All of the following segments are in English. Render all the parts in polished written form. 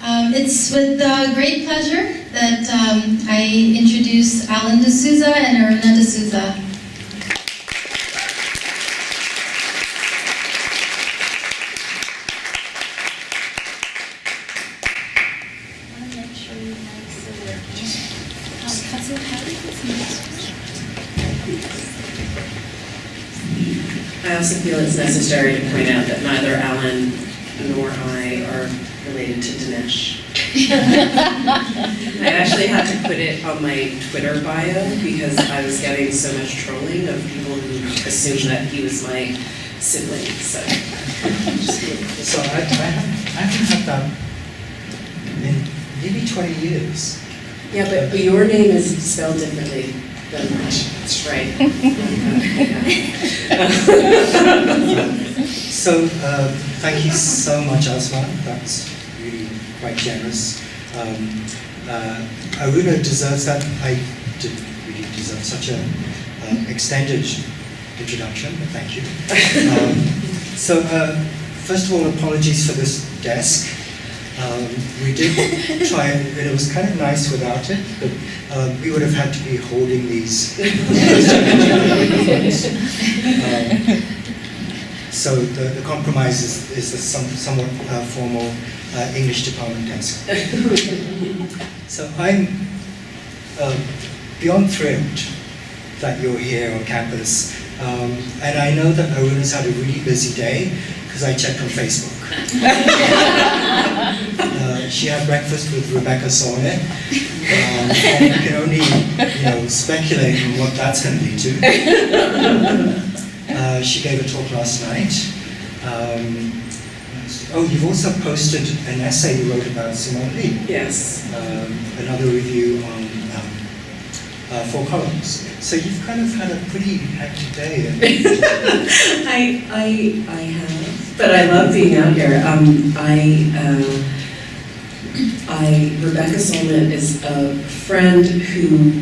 It's with great pleasure that I introduce Linda D'Souza and Aruna D'Souza. I also feel it's necessary to point out that neither Alan nor I are related to Dinesh. I actually had to put it on my Twitter bio because I was getting so much trolling of people who assumed that he was my sibling. So I haven't had that in maybe 20 years. yeah, but your name is spelled differently than mine. That's right. So thank you so much, Asma. That's really quite generous. Aruna deserves that. I didn't really deserve such an extended introduction, but thank you. So first of all, apologies for this desk. We did try it, and it was kind of nice without it, but we would have had to be holding these. So the compromise is the somewhat formal English department desk. So I'm beyond thrilled that you're here on campus. And I know that Aruna's had a really busy day because I checked on Facebook. She had breakfast with Rebecca Solnit, and you can only speculate on what that's going to lead to. She gave a talk last night. You've also posted an essay you wrote about Simone Lee. Yes. Another review on 4 columns. So you've kind of had a pretty hectic day. I have, but I love being out here. Rebecca Solnit is a friend who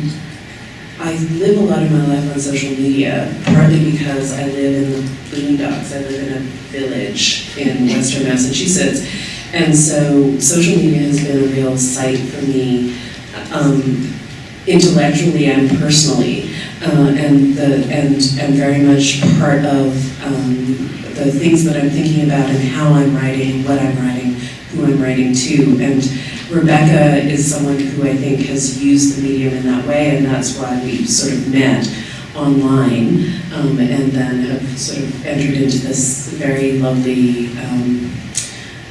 I live a lot of my life on social media, partly because I live in the boondocks. I live in a village in Western Massachusetts, and so social media has been a real site for me, intellectually and personally, and very much part of the things that I'm thinking about and how I'm writing, what I'm writing, who I'm writing to. And Rebecca is someone who I think has used the medium in that way, and that's why we sort of met online, and then have sort of entered into this very lovely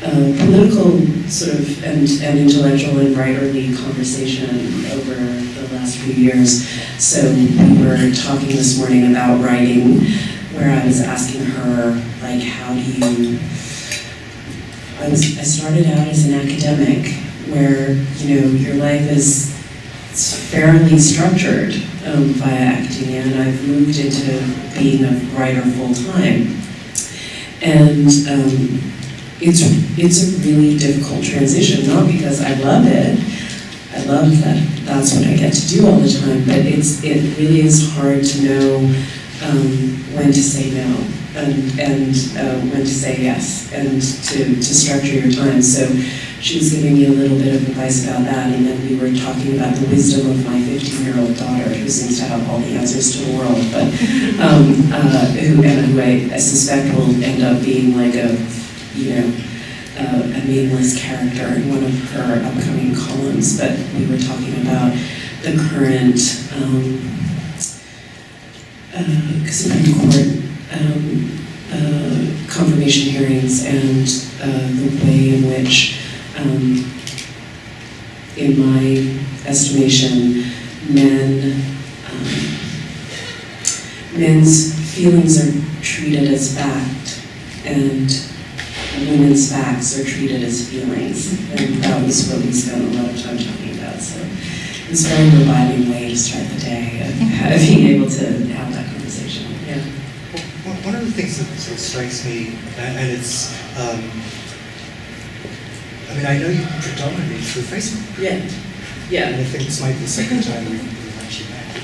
political sort of and intellectual and writerly conversation over the last few years. So we were talking this morning about writing, where I was asking her, like, how do you... I started out as an academic, where your life is fairly structured via academia, and I've moved into being a writer full time, and it's a really difficult transition. Not because I love it, I love that that's what I get to do all the time, but it really is hard to know when to say no and when to say yes, and to structure your time. So she was giving me a little bit of advice about that, and then we were talking about the wisdom of my 15-year-old daughter, who seems to have all the answers to the world, but who I suspect will end up being like a nameless character in one of her upcoming columns. But we were talking about the current Supreme Court confirmation hearings, and the way in which, in my estimation, men's feelings are treated as fact, and women's facts are treated as feelings. And that was what we spent a lot of time talking about. So it was a very reviving way to start the day of being able to have that conversation. Yeah. One of the things that sort of strikes me, and it's, I know you predominantly through Facebook. Yeah. Yeah. And I think this might be the second time we've actually met.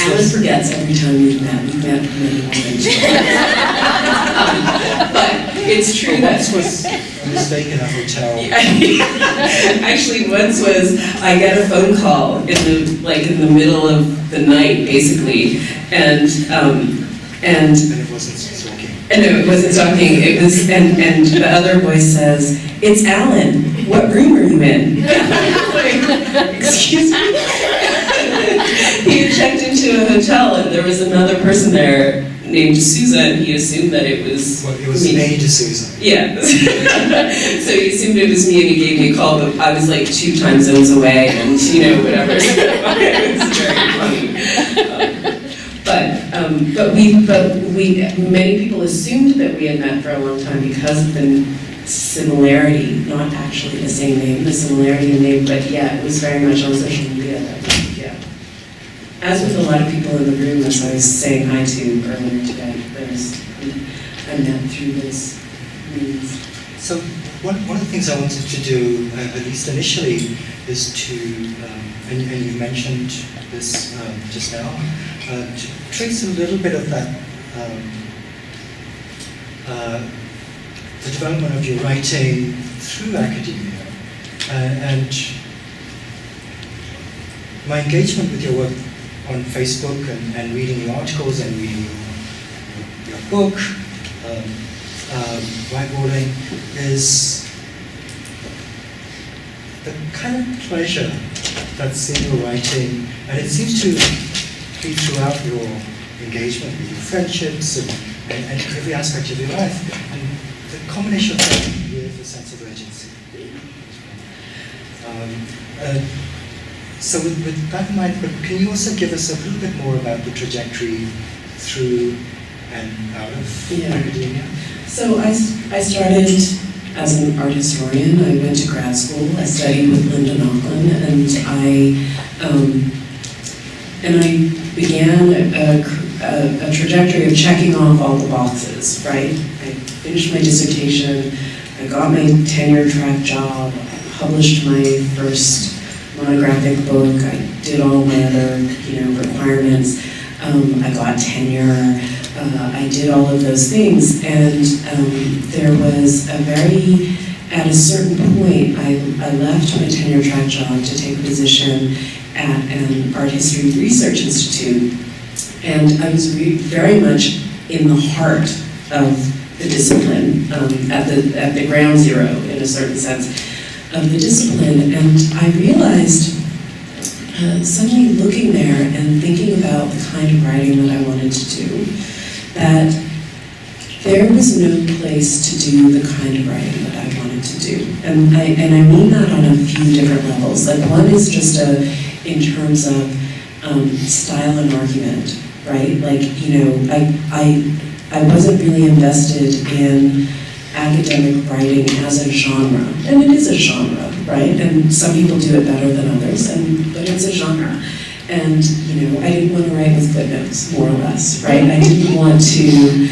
Alan forgets every time we've met. We've met many times. But it's true that... Once was a mistake in a hotel. Actually, once was I got a phone call in the middle of the night, basically, and And it wasn't talking. No, it wasn't talking. It was, and the other voice says, "It's Alan. What room are you in?" Excuse me. He had checked into a hotel, and there was another person there named deSouza, and he assumed that it was Well, it was me. a deSouza. Yeah. So he assumed it was me, and he gave me a call, but I was like 2 time zones away, and whatever. So it was very funny. But many people assumed that we had met for a long time because of the similarity, not actually the same name, the similarity in name, but yeah, it was very much on social media that week, yeah. As with a lot of people in the room, as I was saying hi to earlier today, I met through this means. So one of the things I wanted to do, at least initially, is to, and you mentioned this just now, to trace a little bit of that, the development of your writing through academia, and my engagement with your work on Facebook and reading your articles and reading your book, Whitewalling, is the kind of pleasure that's in your writing, and it seems to be throughout your engagement with your friendships and every aspect of your life, and the combination of that with a sense of urgency. So with that in mind, but can you also give us a little bit more about the trajectory through and out of academia? So I started as an art historian. I went to grad school. I studied with Linda Nochlin, and I began a trajectory of checking off all the boxes, right? I finished my dissertation, I got my tenure-track job, I published my first monographic book, I did all my other, requirements, I got tenure, I did all of those things, and there was at a certain point, I left my tenure-track job to take a position at an art history research institute, and I was very much in the heart of the discipline, at the ground zero, in a certain sense, of the discipline, and I realized, suddenly looking there and thinking about the kind of writing that I wanted to do, that there was no place to do the kind of writing that I wanted to do. And I mean that on a few different levels. Like, one is just in terms of style and argument, right? Like, I wasn't really invested in academic writing as a genre. And it is a genre, right? And some people do it better than others, but it's a genre. And, I didn't want to write with footnotes, more or less, right? I didn't want to,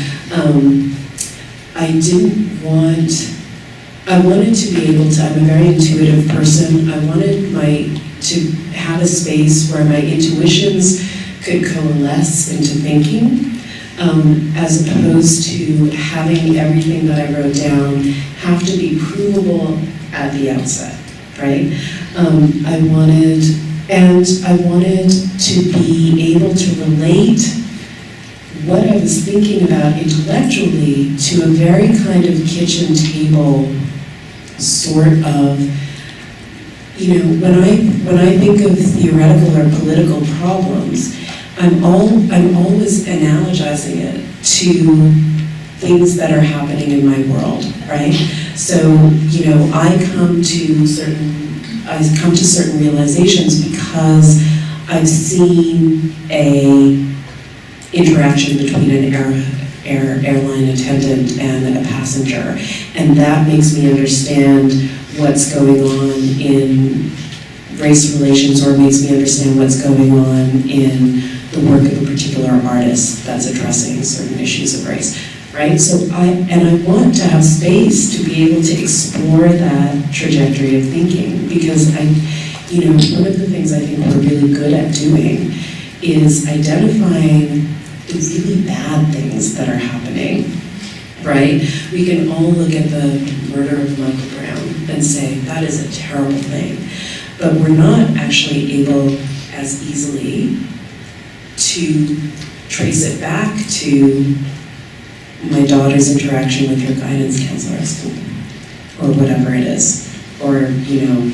I wanted to be able to, I'm a very intuitive person. I wanted to have a space where my intuitions could coalesce into thinking, as opposed to having everything that I wrote down have to be provable at the outset, right? I wanted to be able to relate what I was thinking about intellectually to a very kind of kitchen table sort of, when I think of theoretical or political problems, I'm always analogizing it to things that are happening in my world, right? So, I come to certain realizations because I've seen a interaction between an airline attendant and a passenger, and that makes me understand what's going on in race relations, or makes me understand what's going on in the work of a particular artist that's addressing certain issues of race, right? So I want to have space to be able to explore that trajectory of thinking, because one of the things I think we're really good at doing is identifying the really bad things that are happening, right? We can all look at the murder of Michael Brown and say, that is a terrible thing. But we're not actually able as easily to trace it back to my daughter's interaction with her guidance counselor at school, or whatever it is, or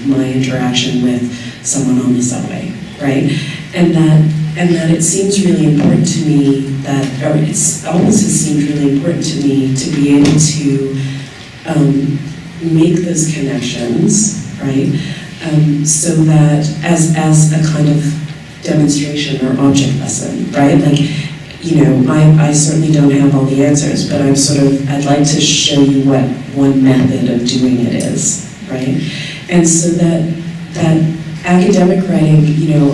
my interaction with someone on the subway, right? And that it seems really important to me that, or it's always has seemed really important to me to be able to make those connections, right? So that as a kind of demonstration or object lesson, right? Like, I certainly don't have all the answers, but I'd like to show you what one method of doing it is, right? And so that academic writing,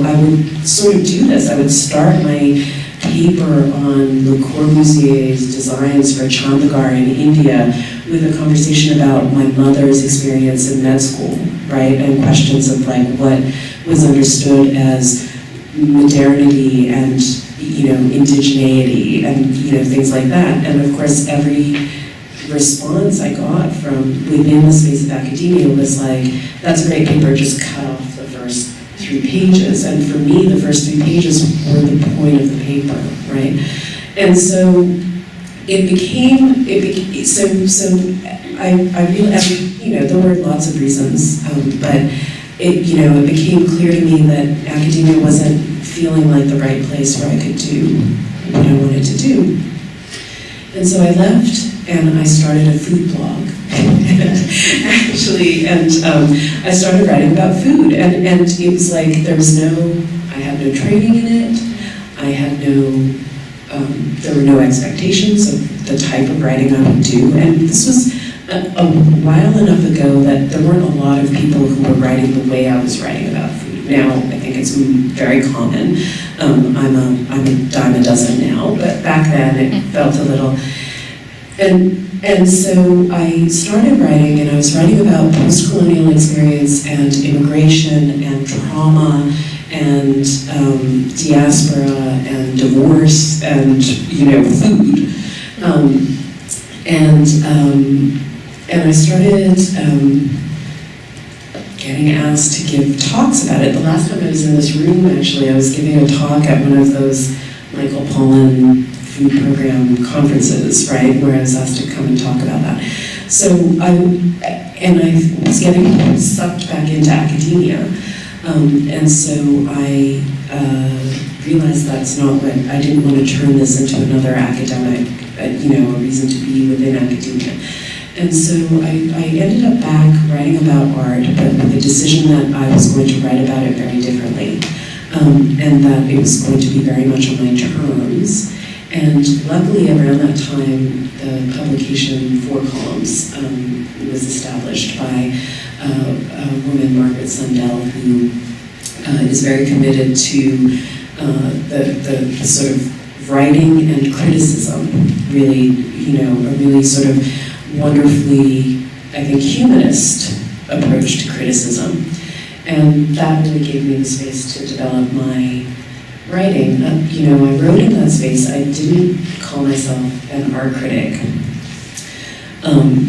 I would sort of do this. I would start my paper on Le Corbusier's designs for Chandigarh in India with a conversation about my mother's experience in med school, right? And questions of like what was understood as modernity and indigeneity and things like that. And of course every response I got from within the space of academia was like, that's a great paper, just cut off the first 3 pages. And for me, the first 3 pages were the point of the paper, right? And so it became I realized, there were lots of reasons, but it became clear to me that academia wasn't feeling like the right place where I could do what I wanted to do. And so I left and I started a food blog. Actually, I started writing about food, and it was like I had no training in it. I had there were no expectations of the type of writing I would do, and this was a while enough ago that there weren't a lot of people who were writing the way I was writing about food. Now, I think it's very common. I'm a dime a dozen now, but back then it felt a little. And so I started writing, and I was writing about post-colonial experience and immigration and trauma and diaspora and divorce and food. And I started getting asked to give talks about it. The last time I was in this room, actually, I was giving a talk at one of those Michael Pollan food program conferences, right, where I was asked to come and talk about that. So I was getting sucked back into academia, and so I realized that's not what, I didn't want to turn this into another academic, a reason to be within academia. And so I ended up back writing about art, but with the decision that I was going to write about it very differently, and that it was going to be very much on my terms. And luckily, around that time, the publication Four Columns was established by a woman, Margaret Sundell, who is very committed to the sort of writing and criticism, really, a really sort of wonderfully, I think, humanist approach to criticism. And that really gave me the space to develop my writing. I wrote in that space. I didn't call myself an art critic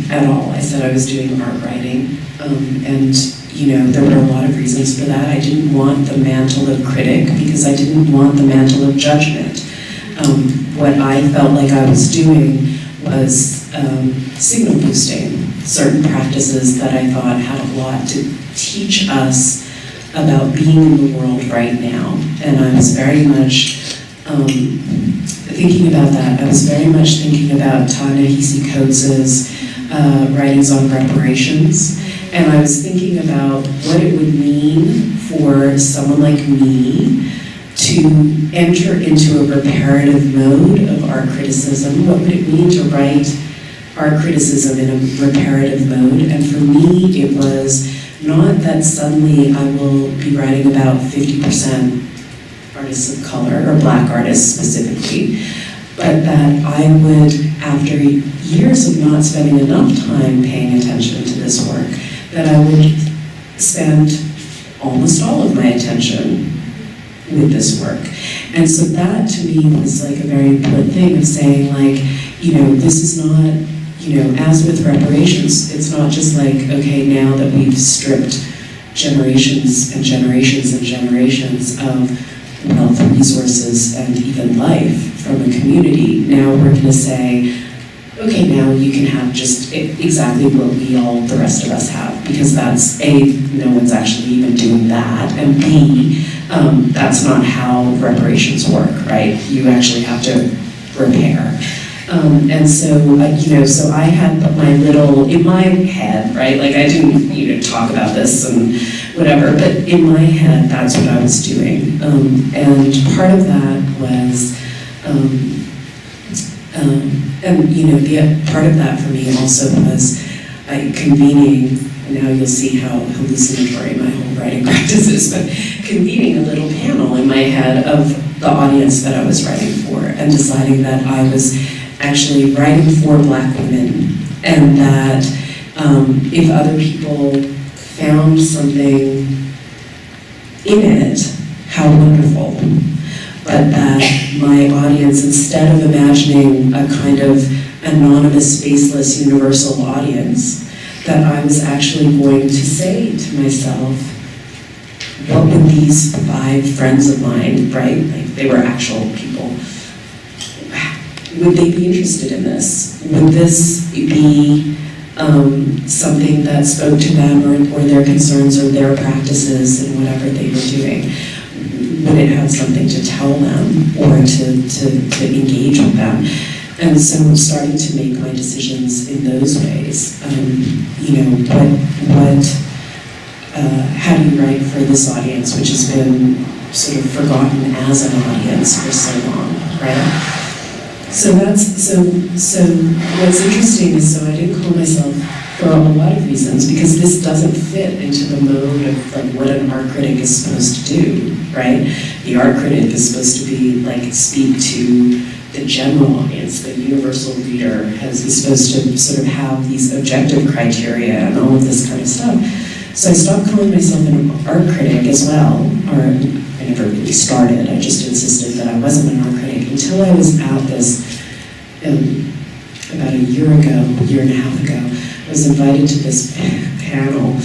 at all. I said I was doing art writing. And there were a lot of reasons for that. I didn't want the mantle of critic because I didn't want the mantle of judgment. What I felt like I was doing was signal boosting certain practices that I thought had a lot to teach us about being in the world right now. And I was very much thinking about that. I was very much thinking about Ta-Nehisi Coates's writings on reparations. And I was thinking about what it would mean for someone like me to enter into a reparative mode of art criticism. What would it mean to write art criticism in a reparative mode? And for me, it was not that suddenly I will be writing about 50% artists of color, or Black artists specifically, but that I would, after years of not spending enough time paying attention to this work, that I would spend almost all of my attention with this work. And so that to me was like a very important thing of saying like, this is not, as with reparations, it's not just like, okay, now that we've stripped generations and generations and generations of wealth, resources, and even life from a community, now we're going to say, okay, now you can have just exactly what the rest of us have, because that's A, no one's actually even doing that, and B, that's not how reparations work, right? You actually have to repair. And so, so I had my little, in my head, right, like I didn't, talk about this and whatever, but in my head, that's what I was doing. And part of that was, the part of that for me also was convening, and now you'll see how hallucinatory my whole writing practice is, but convening a little panel in my head of the audience that I was writing for, and deciding that I was actually writing for Black women, and that if other people found something in it, how wonderful. But that my audience, instead of imagining a kind of anonymous, faceless, universal audience, that I was actually going to say to myself, what would these 5 friends of mine, right, like they were actual people, would they be interested in this? Would this be something that spoke to them or their concerns or their practices and whatever they were doing? Would it have something to tell them or to engage with them? And so starting to make my decisions in those ways. How do you write for this audience, which has been sort of forgotten as an audience for so long, right? So what's interesting is, so I didn't call myself, for a lot of reasons, because this doesn't fit into the mode of like what an art critic is supposed to do, right? The art critic is supposed to be like speak to the general audience, the universal reader, is supposed to sort of have these objective criteria and all of this kind of stuff. So I stopped calling myself an art critic as well, or I never really started, I just insisted that I wasn't an art critic until I was at this, about a year and a half ago, I was invited to this panel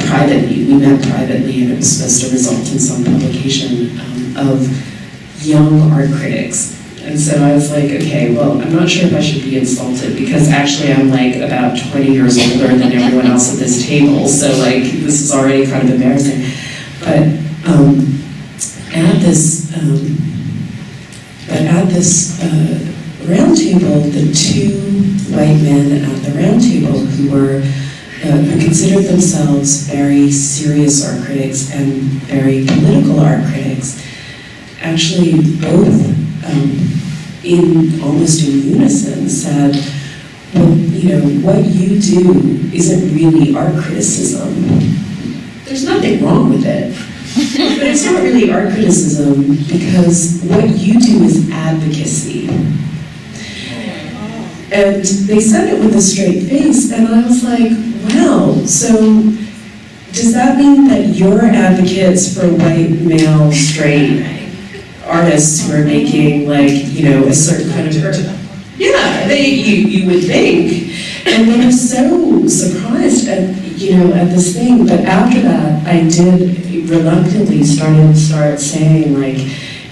privately. We met privately, and it was supposed to result in some publication of young art critics. And so I was like, okay, well, I'm not sure if I should be insulted, because actually I'm like about 20 years older than everyone else at this table, so like this is already kind of embarrassing. But at this round table, the 2 white men at the round table who were who considered themselves very serious art critics and very political art critics, actually both almost in unison said, well, what you do isn't really art criticism. There's nothing wrong with it. But it's not really art criticism, because what you do is advocacy. And they said it with a straight face, and I was like, wow, so does that mean that you're advocates for white, male, straight artists who are making, like, a certain kind of art? Yeah, you would think. And they were so surprised at this thing. But after that, I did reluctantly start saying, like,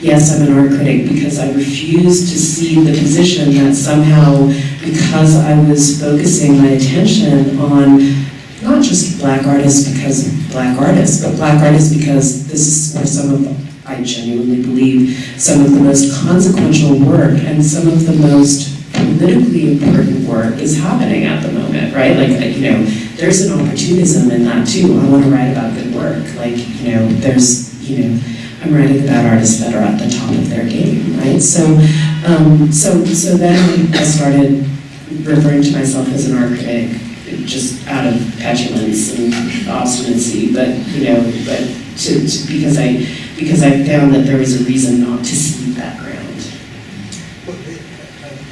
yes, I'm an art critic, because I refused to see the position that somehow, because I was focusing my attention on not just Black artists because Black artists, but Black artists because this is where some of, I genuinely believe, some of the most consequential work and some of the most politically important work is happening at the moment, right? Like, there's an opportunism in that too. I want to write about good work. Like, I'm writing about artists that are at the top of their game, right? So then I started referring to myself as an art critic, just out of petulance and obstinacy, but because I found that there was a reason not to see that ground. Well,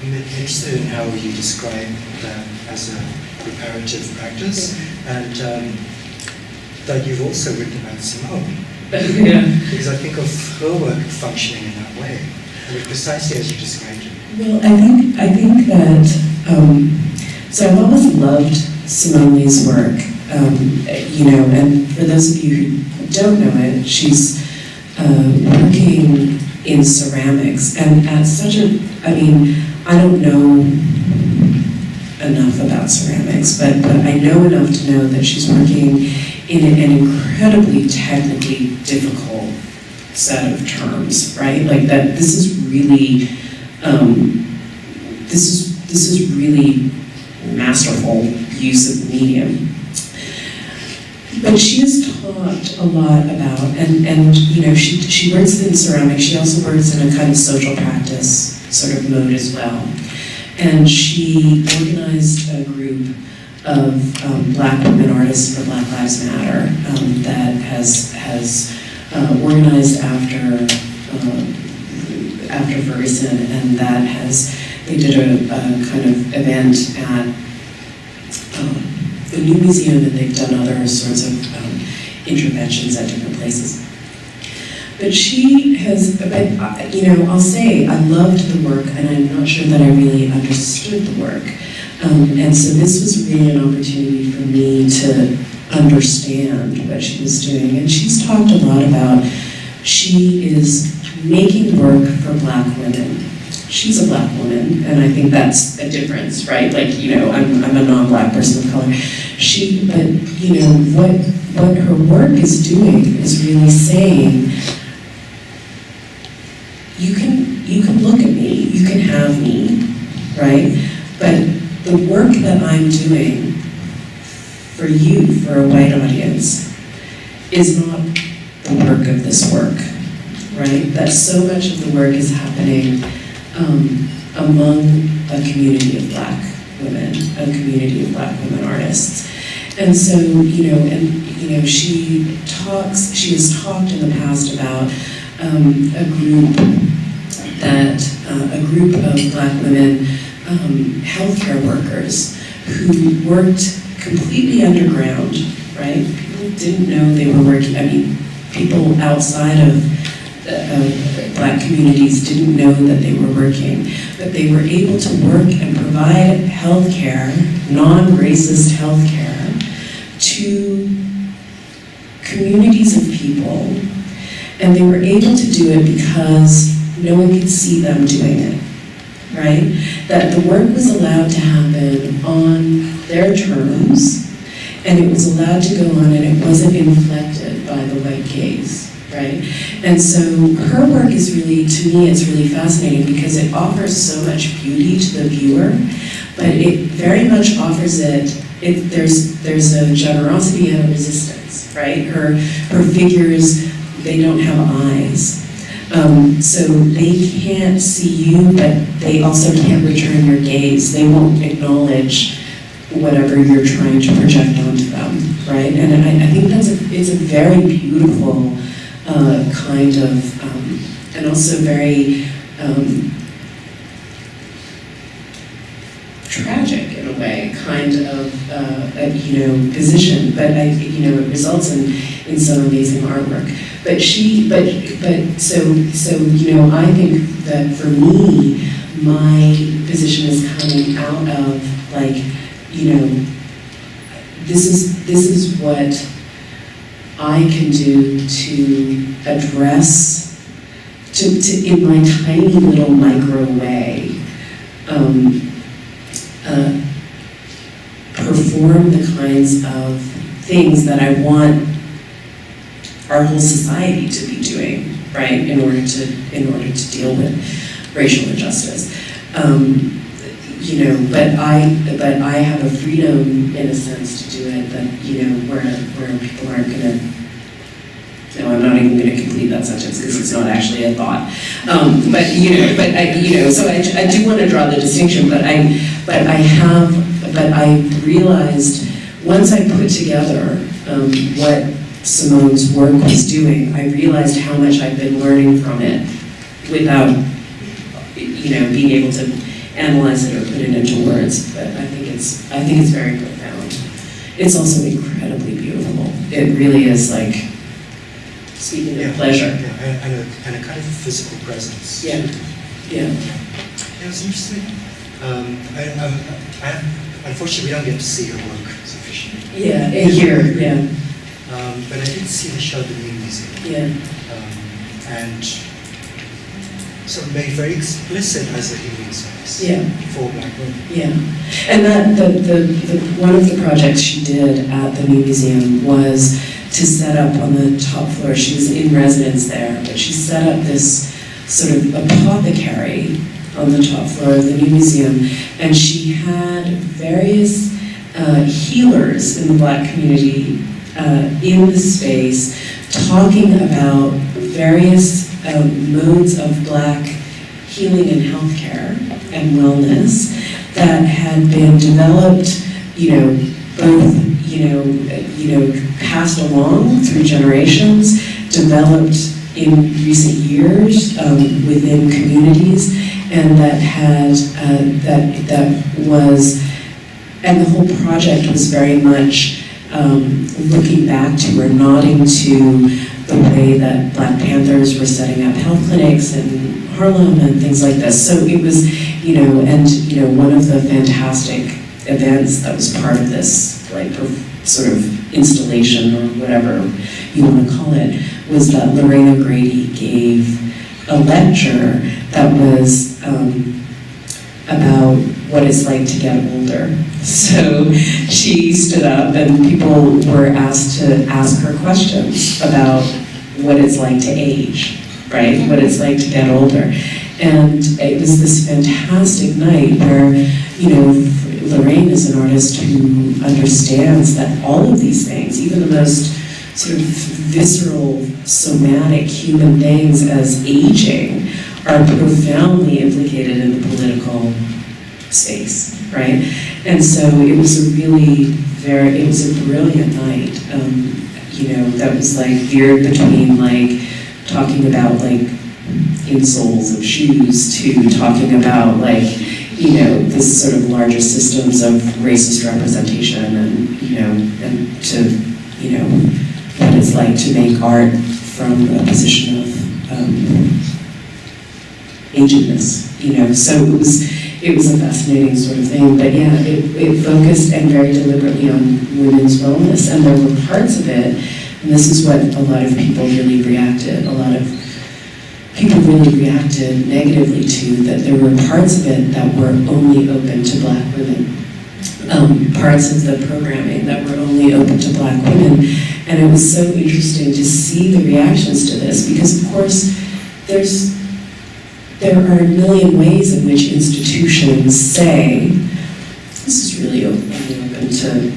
I'm interested in how you describe that as a reparative practice, and that you've also written about Simone. Yeah. Because I think of her work functioning in that way, I mean, precisely as you described it. Well, I think that, so I've always loved Simone Lee's work, and for those of you who don't know it, she's working in ceramics, and at such I don't know enough about ceramics, but I know enough to know that she's working in an incredibly technically difficult set of terms, right? Like that. This is really, this is really masterful use of the medium. But she has talked a lot about, and she works in ceramics. She also works in a kind of social practice sort of mode as well. And she organized a group of Black women artists for Black Lives Matter that has organized after Ferguson, and they did a kind of event at the New Museum, and they've done other sorts of interventions at different places. But she has, I'll say I loved the work, and I'm not sure that I really understood the work. And so this was really an opportunity for me to understand what she was doing. And she's talked a lot about, she is making work for Black women. She's a Black woman, and I think that's a difference, right? Like, I'm a non-Black person of color. What her work is doing is really saying, you can look at me, you can have me, right? But the work that I'm doing for you, for a white audience, is not the work of this work, right? That so much of the work is happening among a community of Black women, a community of Black women artists. And so, she has talked in the past about a group of Black women, healthcare workers, who worked completely underground, right? People didn't know they were working. People outside of Black communities didn't know that they were working, but they were able to work and provide healthcare, non-racist healthcare, to communities of people, and they were able to do it because no one could see them doing it, right? That the work was allowed to happen on their terms, and it was allowed to go on, and it wasn't inflected by the white gaze, right? And so her work is really, to me, it's really fascinating because it offers so much beauty to the viewer, but it very much offers there's a generosity and a resistance, right? Her figures, they don't have eyes. So they can't see you, but they also can't return your gaze. They won't acknowledge whatever you're trying to project onto them, right? And I think it's a very beautiful kind of, and also very tragic in a way, kind of position. But it results in some amazing artwork. But so I think that for me, my position is coming out of this is what I can do to address, to in my tiny little micro way, perform the kinds of things that I want our whole society to be doing, right, in order to deal with racial injustice. But I have a freedom in a sense to do it that, where people aren't gonna, I'm not even gonna complete that sentence because it's not actually a thought. So I do want to draw the distinction, but I realized once I put together what Simone's work was doing, I realized how much I've been learning from it without, being able to analyze it or put it into words. But I think it's very profound. It's also incredibly beautiful. It really is like speaking of pleasure. Yeah, and a kind of physical presence. Yeah, yeah. Yeah, it's interesting. Unfortunately, we don't get to see her work sufficiently. Yeah, here, yeah. But I did see the show at the New Museum. Yeah. And sort of made very explicit as a healing space for Black women. Yeah, and that the one of the projects she did at the New Museum was to set up on the top floor. She was in residence there, but she set up this sort of apothecary on the top floor of the New Museum, and she had various healers in the Black community in the space talking about various modes of Black healing and healthcare and wellness that had been developed, both, passed along through generations, developed in recent years within communities, and and the whole project was very much looking back to or nodding to the way that Black Panthers were setting up health clinics in Harlem and things like this. So it was, one of the fantastic events that was part of this, sort of installation or whatever you want to call it, was that Lorraine O'Grady gave a lecture that was about what it's like to get older. So she stood up and people were asked to ask her questions about what it's like to age, right? What it's like to get older. And it was this fantastic night where, Lorraine is an artist who understands that all of these things, even the most sort of visceral, somatic human things as aging, are profoundly implicated in the political space, right? And so it was a brilliant night, that was veered between talking about insoles of shoes to talking about this sort of larger systems of racist representation and to, what it's like to make art from a position of agedness, So it was a fascinating sort of thing, but yeah, it focused and very deliberately on women's wellness, and there were parts of it, and this is what a lot of people really reacted negatively to, that there were parts of it that were only open to Black women, parts of the programming that were only open to Black women, and it was so interesting to see the reactions to this, because of course there are a million ways in which institutions say, this is really only open to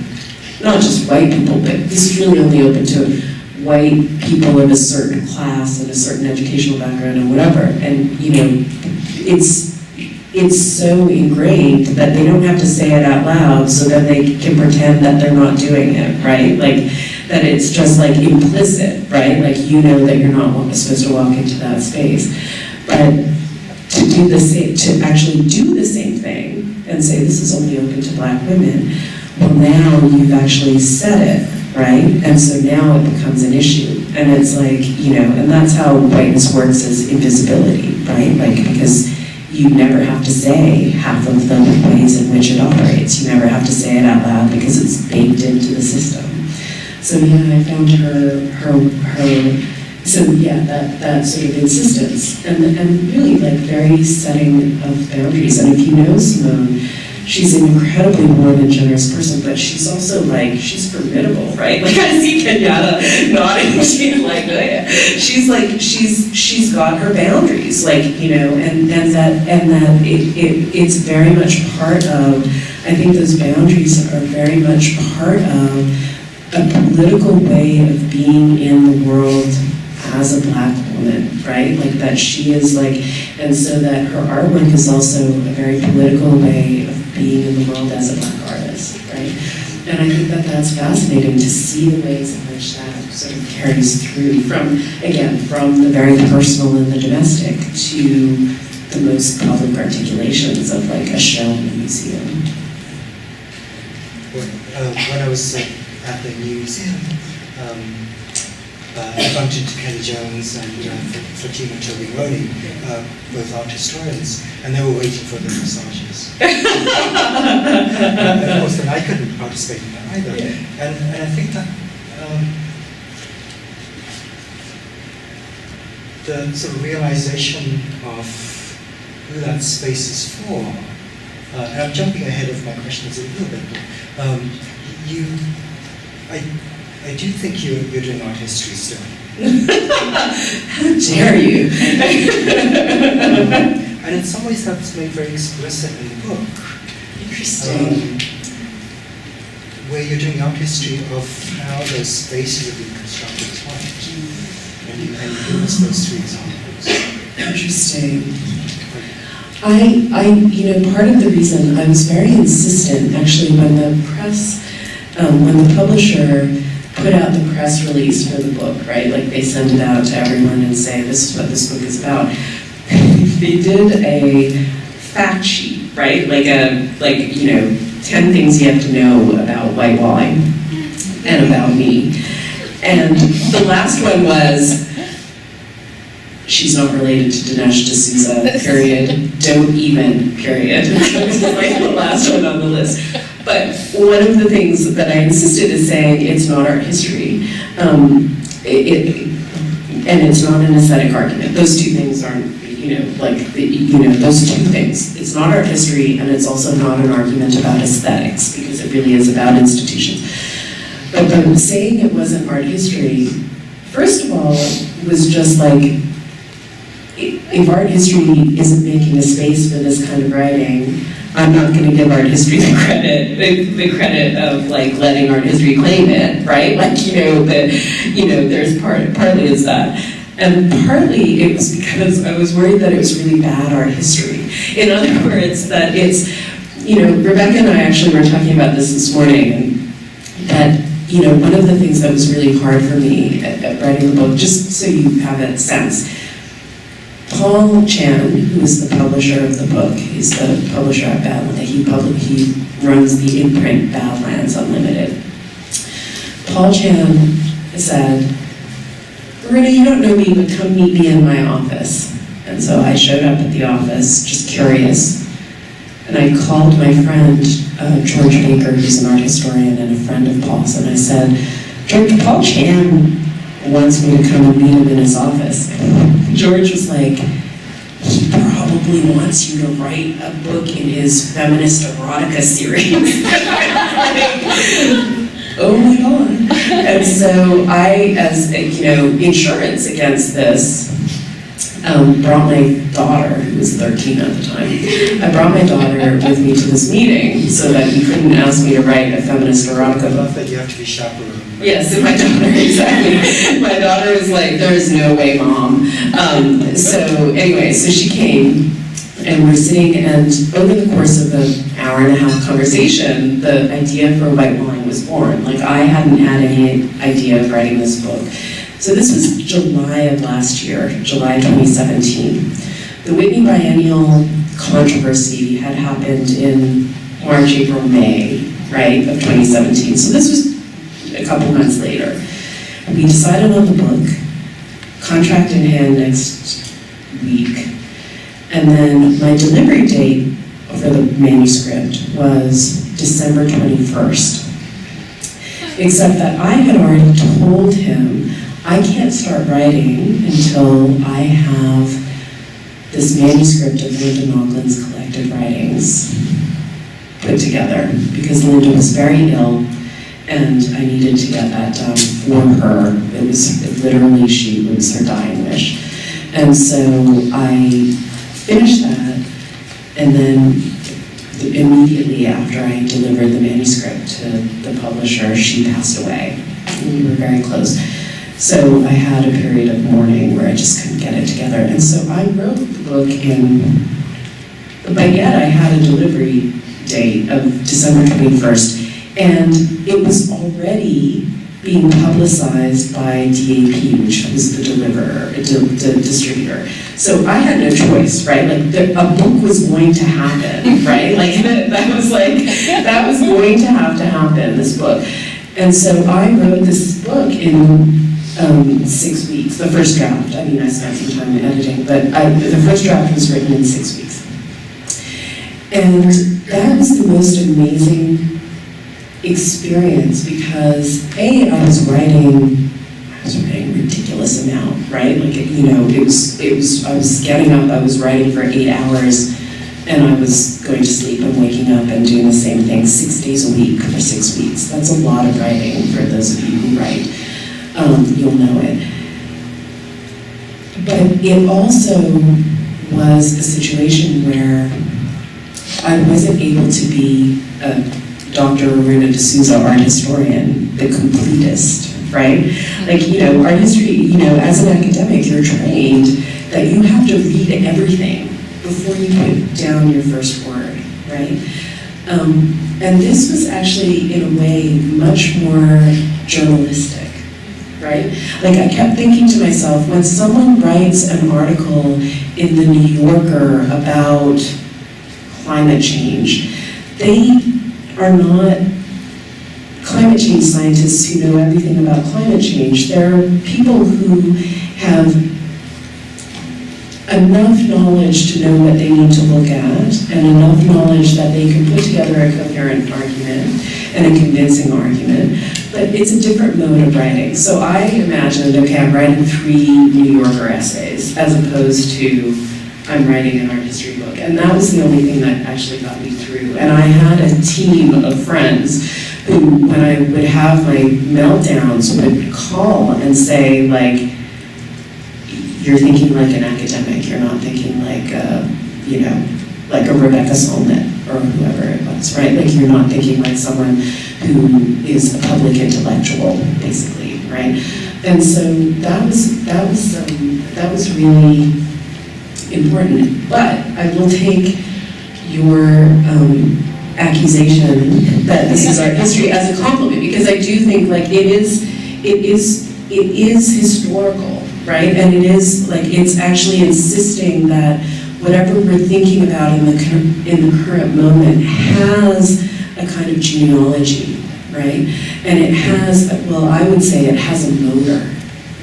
not just white people, but this is really only open to white people of a certain class and a certain educational background and whatever. And it's so ingrained that they don't have to say it out loud, so then they can pretend that they're not doing it, right? That it's just implicit, right? That you're not supposed to walk into that space. But to actually do the same thing and say this is only open to Black women, well, now you've actually said it, right? And so now it becomes an issue, and it's and that's how whiteness works, as invisibility, right? Because you never have to say half of the ways in which it operates. You never have to say it out loud because it's baked into the system. So yeah, I found that sort of insistence, and really very setting of boundaries. And if you know Simone, she's an incredibly warm and generous person, but she's also she's formidable, right? I see Kenyatta nodding, she's got her boundaries, and that it's very much part of, I think those boundaries are very much part of a political way of being in the world as a Black woman, right? That she is and so that her artwork is also a very political way of being in the world as a Black artist, right? And I think that's fascinating to see the ways in which that sort of carries through from the very personal and the domestic to the most public articulations of a show in a museum. When I was at the New Museum, I bumped into Kelly Jones and Fatima Toby-Roney, both art historians, and they were waiting for the massages. And of course, then I couldn't participate in that either. And I think that the sort of realization of who that space is for, and I'm jumping ahead of my questions a little bit, but I do think you're doing art history still. How dare you? And in some ways that's made very explicit in the book. Interesting. Where you're doing art history of how those spaces have been constructed as well. And you give us those three examples. Interesting. Part of the reason I was very insistent, actually, when the publisher put out the press release for the book, right? Like they send it out to everyone and say, this is what this book is about. They did a fact sheet, right? 10 things you have to know about whitewalling and about me. And the last one was, she's not related to deSouza, period. Don't even, period. That was like the last one on the list. But one of the things that I insisted is saying it's not art history. And it's not an aesthetic argument. Those two things aren't, those two things. It's not art history, and it's also not an argument about aesthetics, because it really is about institutions. But saying it wasn't art history, first of all, was just like, if art history isn't making a space for this kind of writing, I'm not going to give art history the credit of like letting art history claim it, right? There's partly is that. And partly it was because I was worried that it was really bad art history. In other words, that it's, Rebecca and I actually were talking about this morning, and that, one of the things that was really hard for me at writing the book, just so you have a sense, Paul Chan, who is the publisher of the book, he's the publisher at Badlands, he runs the imprint Badlands Unlimited. Paul Chan said, Aruna, you don't know me, but come meet me in my office. And so I showed up at the office, just curious, and I called my friend, George Baker, who's an art historian and a friend of Paul's, and I said, George, Paul Chan wants me to come and meet him in his office. George was like, he probably wants you to write a book in his feminist erotica series. Oh my God. And so I, as insurance against this, brought my daughter, who was 13 at the time, I brought my daughter with me to this meeting so that he couldn't ask me to write a feminist erotica book. I love that you have to be chaperone. Yes, and my daughter, exactly. My daughter is like, there's no way, Mom. So she came, and we're sitting, and over the course of an hour and a half conversation, the idea for Whitewalling was born. Like, I hadn't had any idea of writing this book. So this was July of last year, July 2017. The Whitney Biennial controversy had happened in March, April, May, right, of 2017. So this was a couple months later. We decided on the book, contract in hand next week, and then my delivery date for the manuscript was December 21st. Except that I had already told him, I can't start writing until I have this manuscript of Linda Nochlin's collected writings put together, because Linda was very ill, and I needed to get that done for her. It was literally, it was her dying wish. And so I finished that, and then immediately after I delivered the manuscript to the publisher, she passed away. And we were very close. So I had a period of mourning where I just couldn't get it together. And so I wrote the book but yet I had a delivery date of December 21st. And it was already being publicized by DAP, which was the distributor. So I had no choice, right? Like, a book was going to happen, right? That was going to happen, this book. And so I wrote this book in 6 weeks. The first draft, I mean, I spent some time editing, but the first draft was written in 6 weeks. And that was the most amazing experience because I was writing a ridiculous amount, right? Like, I was getting up, I was writing for 8 hours, and I was going to sleep and waking up and doing the same thing 6 days a week for 6 weeks. That's a lot of writing for those of you who write. You'll know it. But it also was a situation where I wasn't able to be Dr. Aruna D'Souza, art historian, the completist, right? Like, art history, as an academic, you're trained that you have to read everything before you put down your first word, right? And this was actually, in a way, much more journalistic, right? Like, I kept thinking to myself, when someone writes an article in the New Yorker about climate change, they are not climate change scientists who know everything about climate change. They're people who have enough knowledge to know what they need to look at, and enough knowledge that they can put together a coherent argument and a convincing argument, but it's a different mode of writing. So I imagined, okay, I'm writing 3 New Yorker essays, as opposed to I'm writing an art history book. And that was the only thing that actually got me through. And I had a team of friends who, when I would have my meltdowns, would call and say, like, you're thinking like an academic, you're not thinking like like a Rebecca Solnit or whoever it was, right? Like, you're not thinking like someone who is a public intellectual, basically, right? And so that was really important. But I will take your accusation that this is art history as a compliment, because I do think, like, it is historical, right? And it is, like, it's actually insisting that whatever we're thinking about in the current moment has a kind of genealogy, right? And it has, well, I would say it has a motor,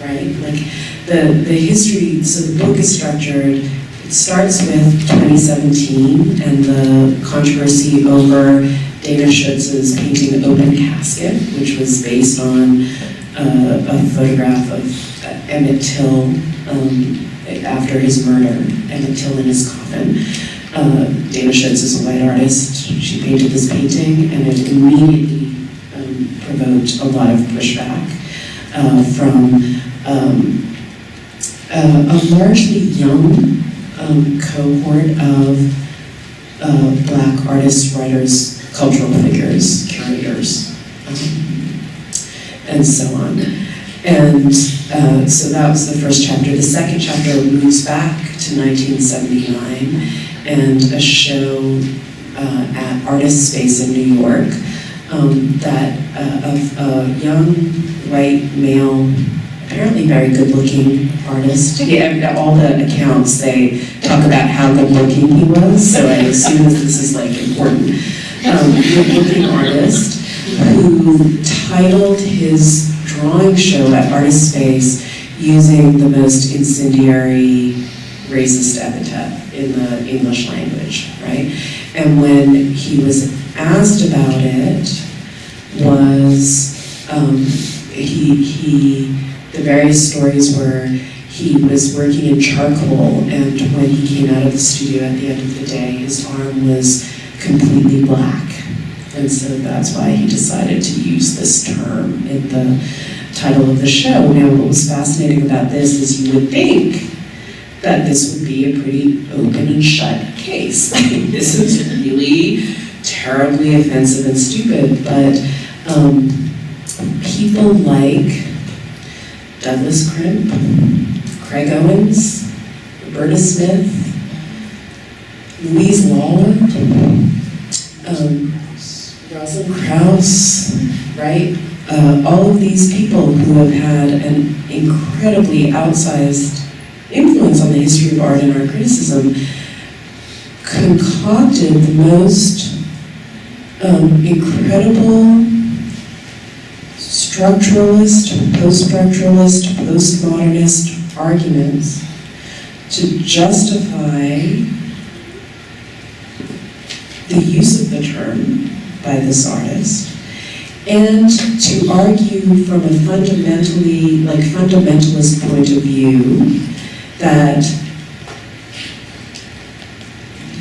right? Like, the history, so the book is structured, it starts with 2017 and the controversy over Dana Schutz's painting Open Casket, which was based on a photograph of Emmett Till after his murder, Emmett Till in his coffin. Dana Schutz is a white artist. She painted this painting, and it immediately provoked a lot of pushback from a largely young cohort of Black artists, writers, cultural figures, curators, and so on. And so that was the first chapter. The second chapter moves back to 1979 and a show at Artist Space in New York that of a young white male, apparently very good-looking artist. Yeah, all the accounts, they talk about how good-looking he was, so I assume that this is, like, important. Good-looking artist who titled his drawing show at Artist Space using the most incendiary racist epithet in the English language, right? And when he was asked about it, the various stories were he was working in charcoal, and when he came out of the studio at the end of the day, his arm was completely black. And so that's why he decided to use this term in the title of the show. Now, what was fascinating about this is you would think that this would be a pretty open and shut case. This is really terribly offensive and stupid, but people like Douglas Crimp, Craig Owens, Roberta Smith, Louise Lawler, Rosalind Krauss, right? All of these people who have had an incredibly outsized influence on the history of art and art criticism concocted the most incredible, structuralist, post-structuralist, postmodernist arguments to justify the use of the term by this artist, and to argue from a fundamentalist point of view that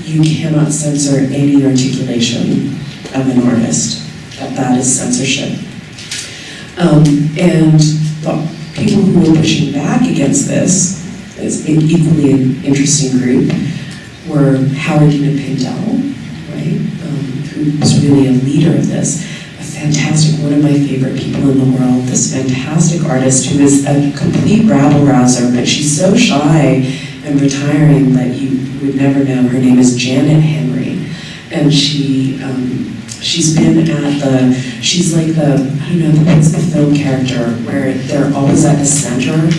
you cannot censor any articulation of an artist, that is censorship. And the people who were pushing back against this, as an equally an interesting group, were Howard Pindell, right, who was really a leader of this, a fantastic, one of my favorite people in the world, this fantastic artist who is a complete rabble-rouser, but she's so shy and retiring that you would never know. Her name is Janet Henry, and she's been at she's like I don't know, what's the film character where they're always at the center?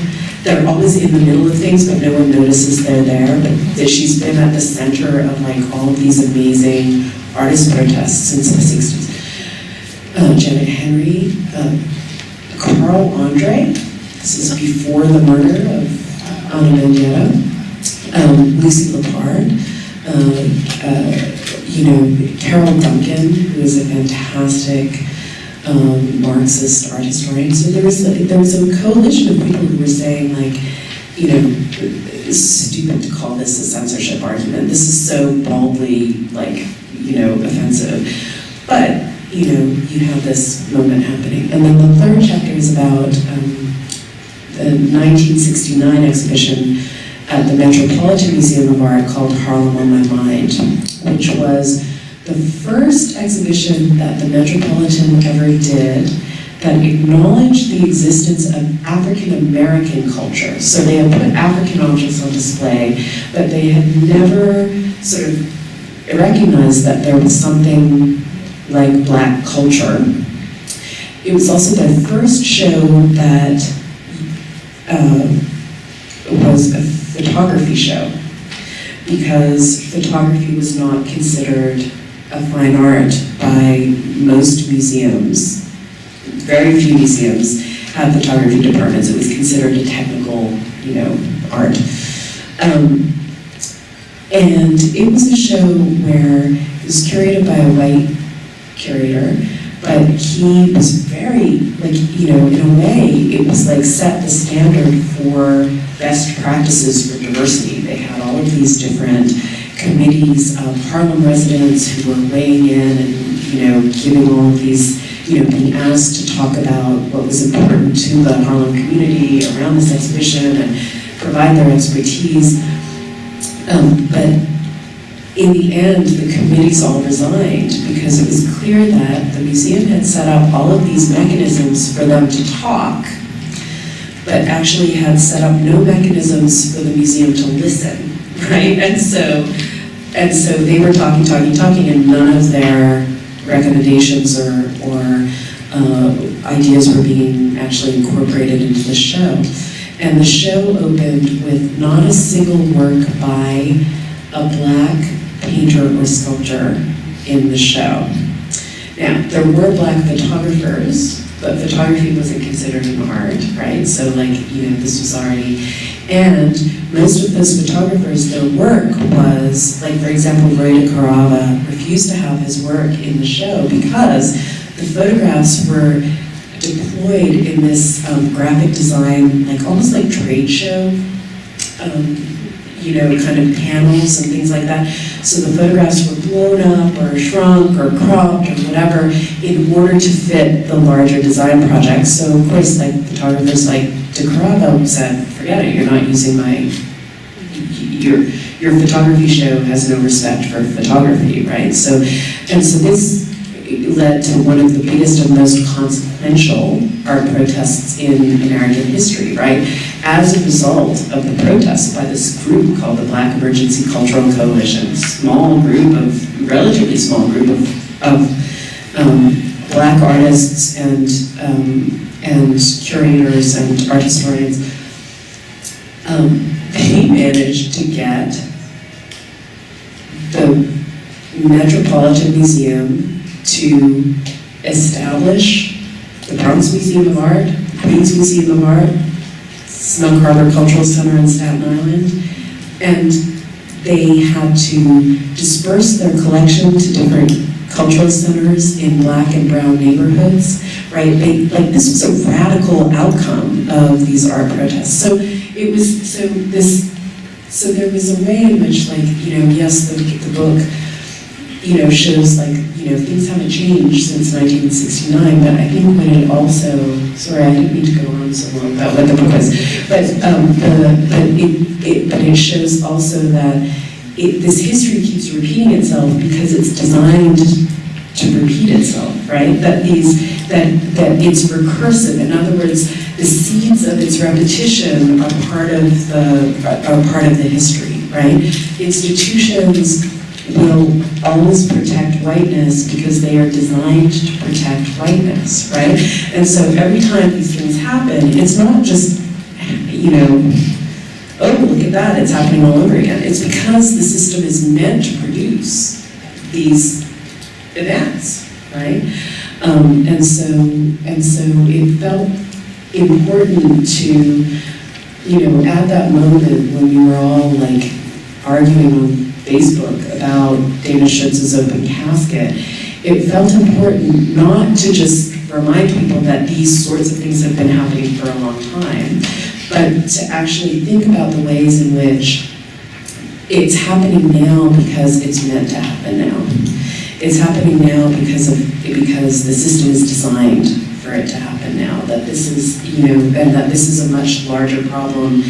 They're always in the middle of things, but no one notices they're there. But that she's been at the center of like all of these amazing artist protests since the 60s. Janet Henry, Carl Andre, this is before the murder of Ana Mendieta, Lucy Lepard, Carol Duncan, who is a fantastic Marxist art historian. So there was a coalition of people who were saying, like, it's stupid to call this a censorship argument. This is so baldly, like, offensive. But, you have this moment happening. And then the third chapter is about the 1969 exhibition at the Metropolitan Museum of Art called Harlem on My Mind, which was the first exhibition that the Metropolitan ever did that acknowledged the existence of African American culture. So they had put African objects on display, but they had never sort of recognized that there was something like Black culture. It was also their first show that was a photography show, because photography was not considered a fine art by most museums. Very few museums had photography departments. It was considered a technical, art. And it was a show where it was curated by a white curator, but he was very, in a way, it was like set the standard for best practices for diversity. They had all of these different committees of Harlem residents who were weighing in and, giving all of these, being asked to talk about what was important to the Harlem community around this exhibition and provide their expertise. But in the end, the committees all resigned because it was clear that the museum had set up all of these mechanisms for them to talk, but actually had set up no mechanisms for the museum to listen, right? And so they were talking, and none of their recommendations or ideas were being actually incorporated into the show. And the show opened with not a single work by a Black painter or sculptor in the show. Now, there were Black photographers, but photography wasn't considered an art, right? So this was already, and most of those photographers, their work was, like, for example, Roy de Carava refused to have his work in the show because the photographs were deployed in this graphic design, almost like trade show, kind of panels and things like that. So the photographs were blown up or shrunk or cropped or whatever in order to fit the larger design project. So of course, photographers like de Carava said, forget it, you're not using your photography show has no respect for photography, right? So this led to one of the biggest and most consequential art protests in American history, right? As a result of the protests by this group called the Black Emergency Cultural Coalition, relatively small group of Black artists and curators and art historians, they managed to get the Metropolitan Museum to establish the Bronx Museum of Art, Queens Museum of Art, Snug Harbor Cultural Center in Staten Island, and they had to disperse their collection to different cultural centers in black and brown neighborhoods, right? This was a radical outcome of these art protests. So there was a way in which, yes, the book, shows things haven't changed since 1969, but I think what it also, sorry, I didn't mean to go on so long about what the book was, but it shows also that this history keeps repeating itself because it's designed to repeat itself, right? That it's recursive. In other words, the seeds of its repetition are part of the history, right? Institutions will always protect whiteness because they are designed to protect whiteness, right? And so every time these things happen, it's not just, oh, look at that, it's happening all over again. It's because the system is meant to produce these events, right? And so it felt important to, at that moment when we were all arguing on Facebook about Dana Schutz's open casket, it felt important not to just remind people that these sorts of things have been happening for a long time, but to actually think about the ways in which it's happening now because it's meant to happen now. It's happening now because the system is designed for it to happen now. That this is, and that this is a much larger problem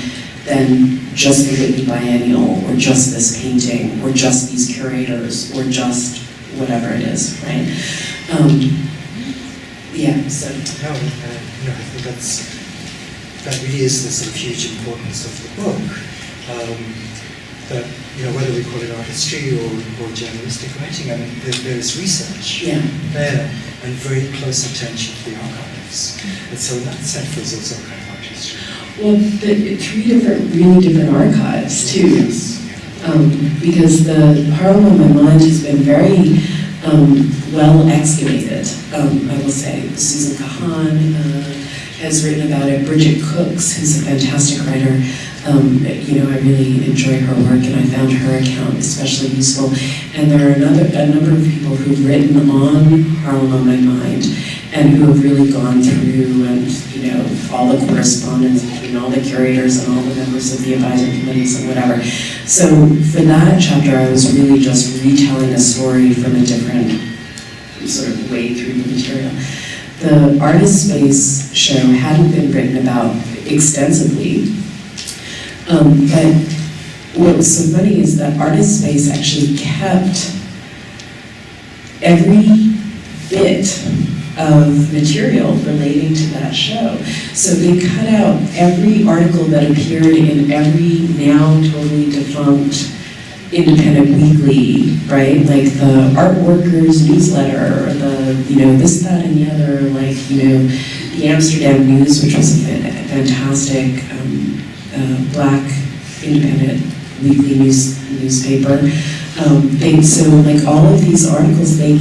than just the Whitney Biennial, or just this painting, or just these curators, or just whatever it is, right? Yeah, so. No, I think that really is the sort of huge importance of the book. That, whether we call it art history or journalistic writing, I mean, there is research there, and very close attention to the archives. And so in that sense, there's also kind of art history. Well, three really different archives too. Yes. Because the Harlem on My Mind has been very well excavated, I will say. Susan Kahan has written about it. Bridget Cooks, who's a fantastic writer, I really enjoy her work, and I found her account especially useful. And there are a number of people who've written on Harlem on My Mind, and who have really gone through and, all the correspondence between all the curators and all the members of the advisory committees and whatever. So for that chapter, I was really just retelling a story from a different sort of way through the material. The Artist Space show hadn't been written about extensively, but what was so funny is that Artist Space actually kept every bit of material relating to that show. So they cut out every article that appeared in every now totally defunct independent weekly, right? Like the Art Workers newsletter, or the, this, that, and the other, the Amsterdam News, which was a fantastic black independent weekly newspaper. So all of these articles, the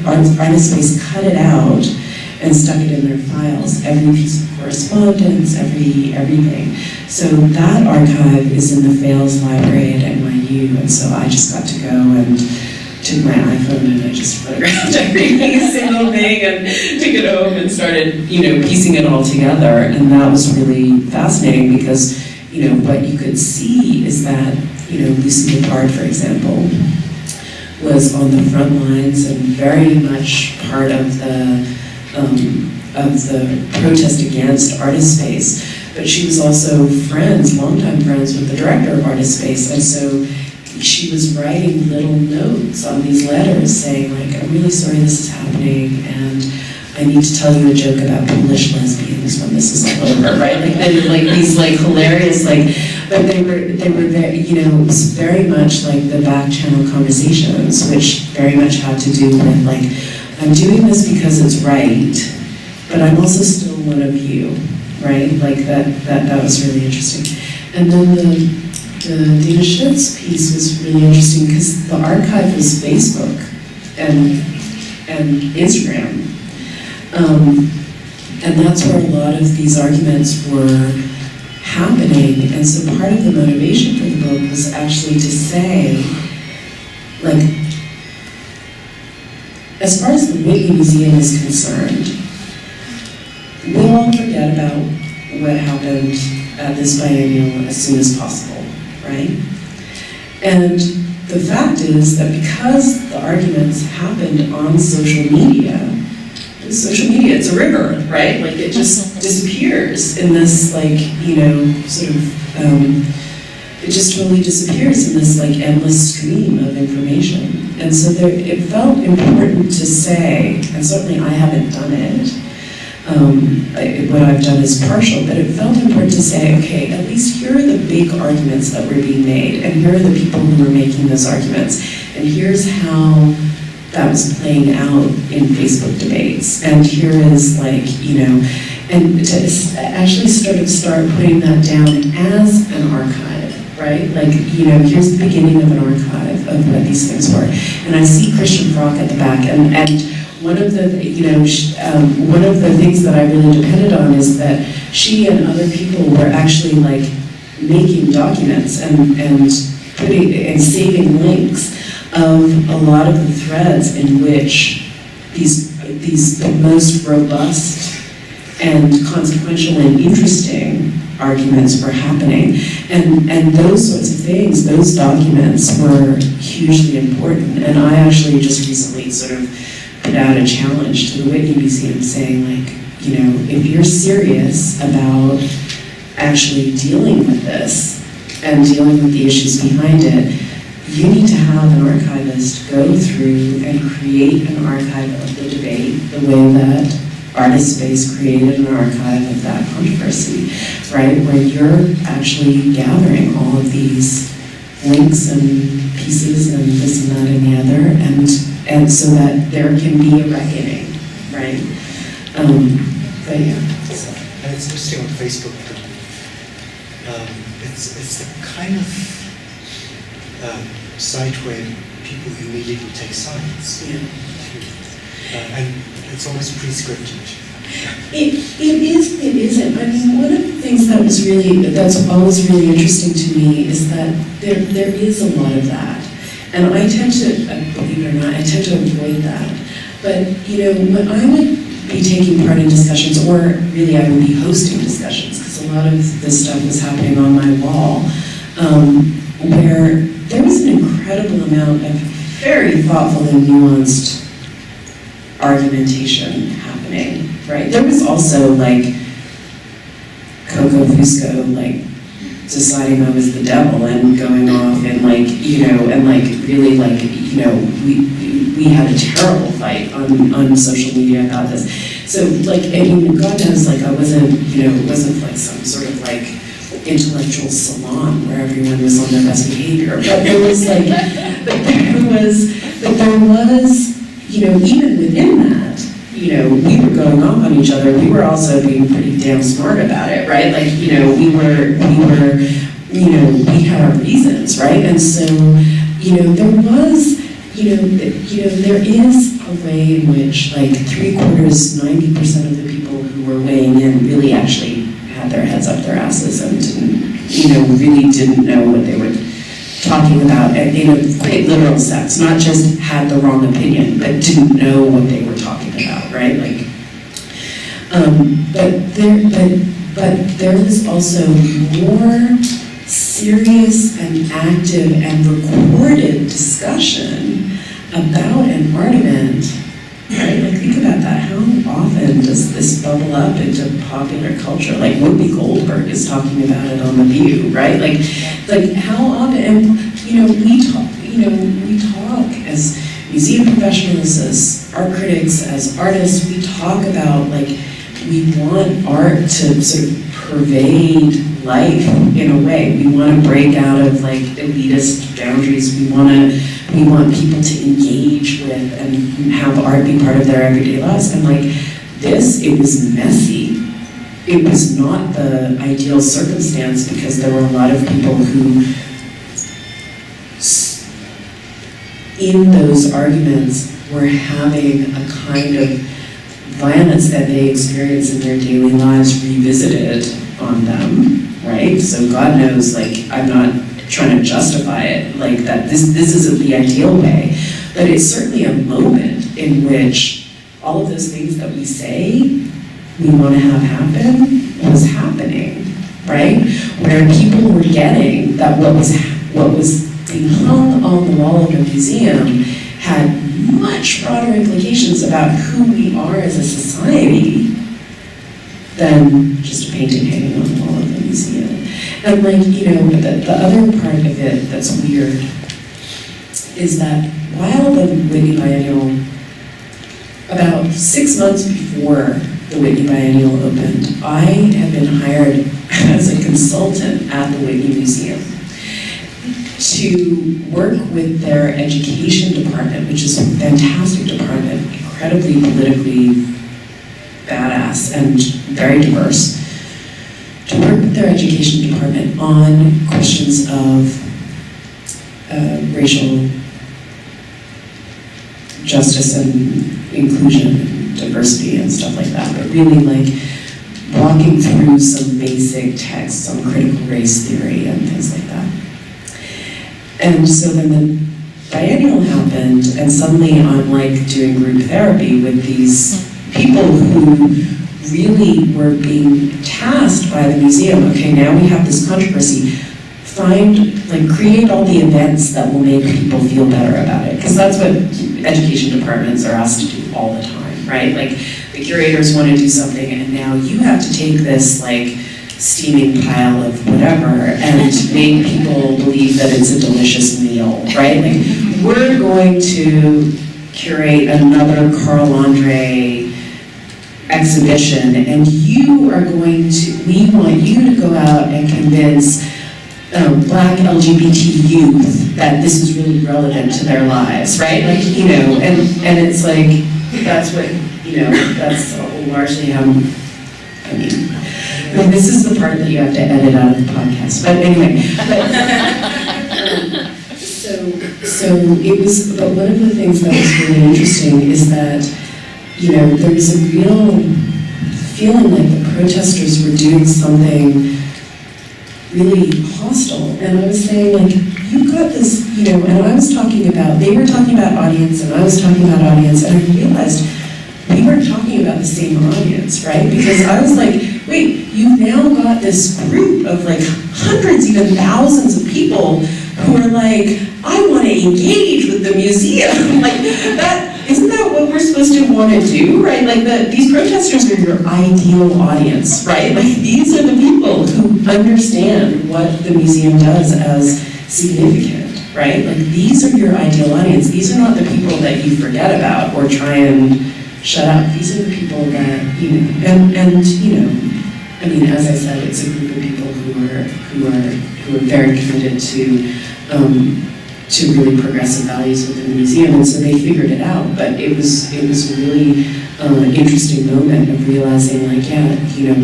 Artist Space cut it out and stuck it in their files. Every piece of correspondence, everything. So that archive is in the Fales Library at NYU, and so I just got to go and took my iPhone and I just photographed every single thing and took it home and started, piecing it all together. And that was really fascinating because, what you could see is that, Lucy Lippard, for example, was on the front lines and very much part of the protest against Artist Space. But she was also longtime friends with the director of Artist Space, and so she was writing little notes on these letters saying, I'm really sorry this is happening, and I need to tell you a joke about Polish lesbians when this is all over, right? These hilarious, but they were very, it was very much like the back channel conversations, which very much had to do with I'm doing this because it's right, but I'm also still one of you, right? That was really interesting. And then the Dana Schutz piece was really interesting because the archive was Facebook and Instagram. And that's where a lot of these arguments were happening. And so part of the motivation for the book was actually to say, like, as far as the Whitney Museum is concerned, we'll all forget about what happened at this biennial as soon as possible, right? And the fact is that because the arguments happened on social media, it's a river, right? Like it just disappears in this, like, you know, sort of, it just totally disappears in this like endless stream of information. And so it felt important to say, and certainly I haven't done it, what I've done is partial, but it felt important to say, okay, at least here are the big arguments that were being made, and here are the people who were making those arguments, and here's how that was playing out in Facebook debates, and here is like, you know, and to actually start putting that down as an archive, right? Like, you know, here's the beginning of an archive of what these things were. And I see Christian Frock at the back, and one of the, you know, one of the things that I really depended on is that she and other people were actually like making documents and putting and saving links of a lot of the threads in which these the most robust and consequential and interesting arguments were happening. And those sorts of things, those documents were hugely important. And I actually just recently sort of put out a challenge to the Whitney Museum saying, like, you know, if you're serious about actually dealing with this and dealing with the issues behind it, you need to have an archivist go through and create an archive of the debate the way that Artist Space created an archive of that controversy, right? Where you're actually gathering all of these links and pieces and this and that and the other, and so that there can be a reckoning, right? But yeah. And it's interesting on Facebook. It's the kind of site where people immediately take sides. Yeah. And it's almost pre-scripted. It is, it isn't. I mean, one of the things that's always really interesting to me is that there is a lot of that. And I tend to, believe it or not, I tend to avoid that. But, you know, when I would be taking part in discussions, or really I would be hosting discussions, because a lot of this stuff was happening on my wall, where there was an incredible amount of very thoughtful and nuanced argumentation happening, right? There was also like Coco Fusco, like deciding I was the devil and going off and like, you know, and like really like, you know, we had a terrible fight on social media about this. So like, I mean, God knows, like I wasn't, you know, it wasn't like some sort of like intellectual salon where everyone was on their best behavior, but there was like, but there was, you know, even within that, you know, we were going off on each other. We were also being pretty damn smart about it, right? Like, you know, we were, you know, we had our reasons, right? And so, you know, there was, you know, there is a way in which, like, 3/4, 90% of the people who were weighing in really actually had their heads up their asses and didn't, you know, really didn't know what they were talking about in a quite literal sense, not just had the wrong opinion, but didn't know what they were talking about, right? Like, but there was also more serious and active and recorded discussion about an argument, right? Like, think about that. How often does this bubble up into popular culture? Like, Whoopi Goldberg is talking about it on The View, right? Like how often, and, you know, we talk as museum professionals, as art critics, as artists, we talk about, like, we want art to sort of pervade life in a way. We want to break out of, like, elitist boundaries. We want people to engage with and have art be part of their everyday lives. And like this, it was messy. It was not the ideal circumstance because there were a lot of people who, in those arguments, were having a kind of violence that they experience in their daily lives revisited on them, right? So God knows, like, I'm not trying to justify it, like that this isn't the ideal way, but it's certainly a moment in which all of those things that we say we want to have happen was happening, right? Where people were getting that what was being hung on the wall of a museum had much broader implications about who we are as a society than just a painting hanging on the wall of the museum. And like, the other part of it that's weird is that while the Whitney Biennial, about 6 months before the Whitney Biennial opened, I had been hired as a consultant at the Whitney Museum to work with their education department, which is a fantastic department, incredibly politically badass and very diverse, to work with their education department on questions of racial justice and inclusion and diversity and stuff like that, but really like walking through some basic texts on critical race theory and things like that. And so then the biennial happened, and suddenly I'm like doing group therapy with these people who really were being tasked by the museum. Okay, now we have this controversy. Create all the events that will make people feel better about it. Because that's what education departments are asked to do all the time, right? Like, the curators want to do something, and now you have to take this, like, steaming pile of whatever and make people believe that it's a delicious meal, right? Like, we're going to curate another Carl Andre exhibition, and we want you to go out and convince Black LGBT youth that this is really relevant to their lives, right? Like, and it's like, that's what, that's largely how, this is the part that you have to edit out of the podcast, but anyway. So it was, but one of the things that was really interesting is that, there was a real feeling like the protesters were doing something really hostile. And I was saying, like, you've got this, and I was talking about, they were talking about audience, and I was talking about audience, and I realized we weren't talking about the same audience, right? Because I was like, wait, you've now got this group of like hundreds, even thousands of people who are like, I want to engage with the museum. Like, isn't that what we're supposed to want to do, right? Like, these protesters are your ideal audience, right? Like, these are the people who understand what the museum does as significant, right? Like, these are your ideal audience. These are not the people that you forget about or try and shut up. These are the people that, as I said, it's a group of people who are very committed to really progressive values within the museum, and so they figured it out. But it was a really interesting moment of realizing, like,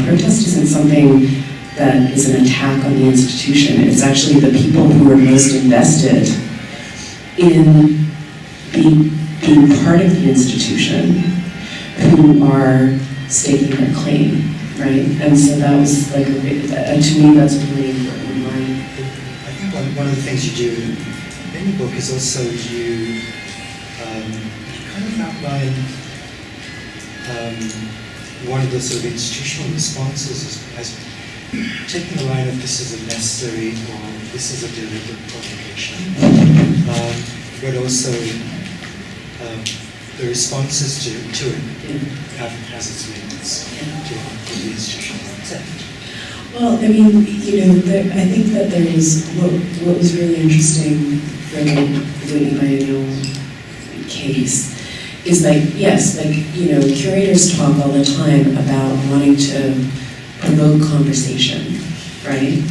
protest isn't something that is an attack on the institution. It's actually the people who are most invested in being part of the institution who are staking their claim, right? And so that was like, to me, that's a really important line. I think one of the things you do in the book is also you kind of outline one of the sort of institutional responses as taking the line of this is a necessary or this is a deliberate provocation, but also the responses to it has its limits to the institution. Well, I think that there was, what was really interesting for the Whitney Biennial case is curators talk all the time about wanting to provoke conversation, right?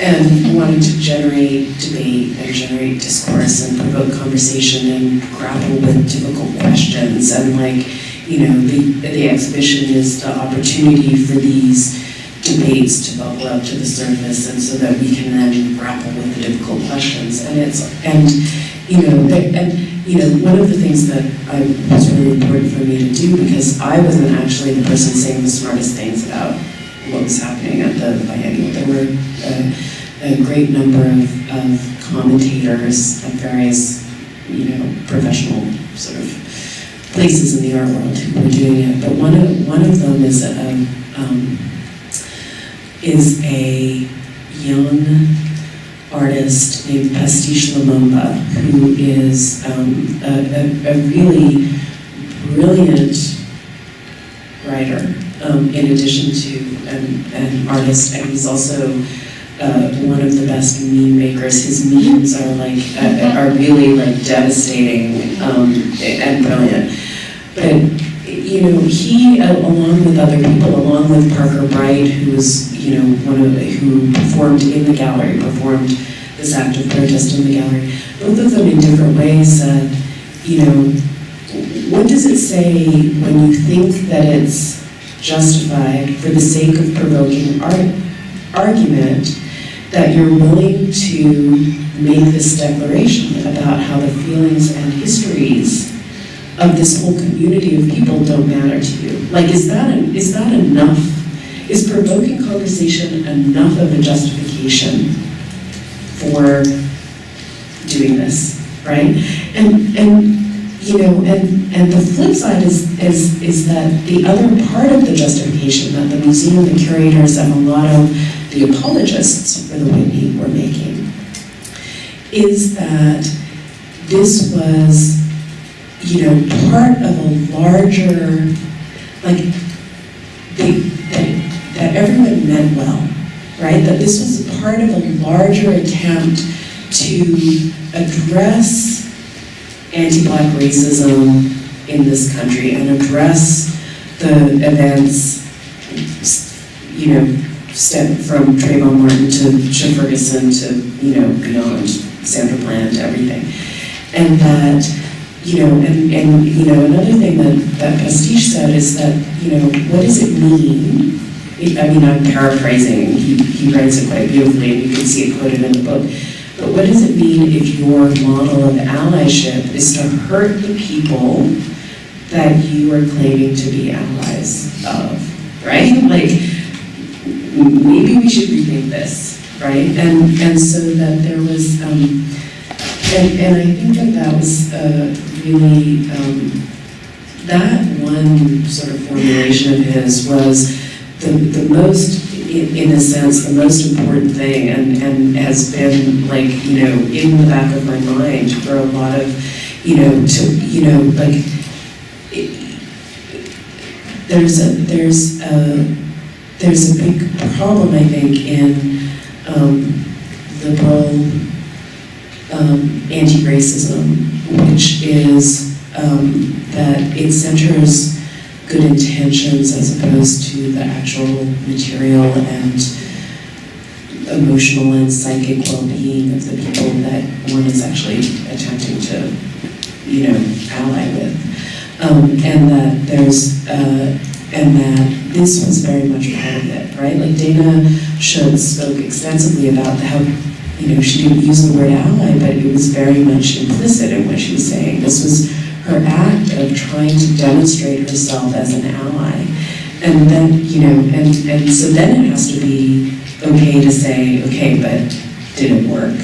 And wanting to generate debate and generate discourse and provoke conversation and grapple with difficult questions. And the exhibition is the opportunity for these debates to bubble up to the surface, and so that we can then grapple with the difficult questions. And one of the things that was really important for me to do, because I wasn't actually the person saying the smartest things about what was happening at the biennial. There were a great number of commentators at various, professional sort of places in the art world who were doing it. But one of them is a young artist named Pastiche Lumumba, who is a really brilliant writer, in addition to an artist, and he's also one of the best meme makers. His memes are really devastating and brilliant. But he, along with other people, along with Parker Bright, who was who performed in the gallery, performed this act of protest in the gallery, both of them in different ways said, what does it say when you think that it's justified for the sake of provoking argument that you're willing to make this declaration about how the feelings and histories of this whole community of people don't matter to you? Is that enough? Is provoking conversation enough of a justification for doing this, right? And the flip side is that the other part of the justification that the museum, the curators, and a lot of the apologists for the Whitney were making is that this was, part of a larger, that everyone meant well, right? That this was part of a larger attempt to address anti-Black racism in this country and address the events, from Trayvon Martin to Ferguson to, beyond Sandra Bland, everything. And that, another thing that Pastiche said is that, what does it mean? I'm paraphrasing, he writes it quite beautifully, and you can see it quoted in the book. But what does it mean if your model of allyship is to hurt the people that you are claiming to be allies of, right? Maybe we should rethink this, right? And so that there was, and I think that was really, that one sort of formulation of his was the most, in a sense, the most important thing, and has been in the back of my mind for a lot of, there's a big problem, I think, in liberal anti-racism, which is that it centers good intentions as opposed to the actual material and emotional and psychic well-being of the people that one is actually attempting to, ally with. And that this was very much part of it, right? Dana Schutz spoke extensively about how, she didn't use the word ally, but it was very much implicit in what she was saying. This was her act of trying to demonstrate herself as an ally. And then, and so then it has to be okay to say, okay, but did it work?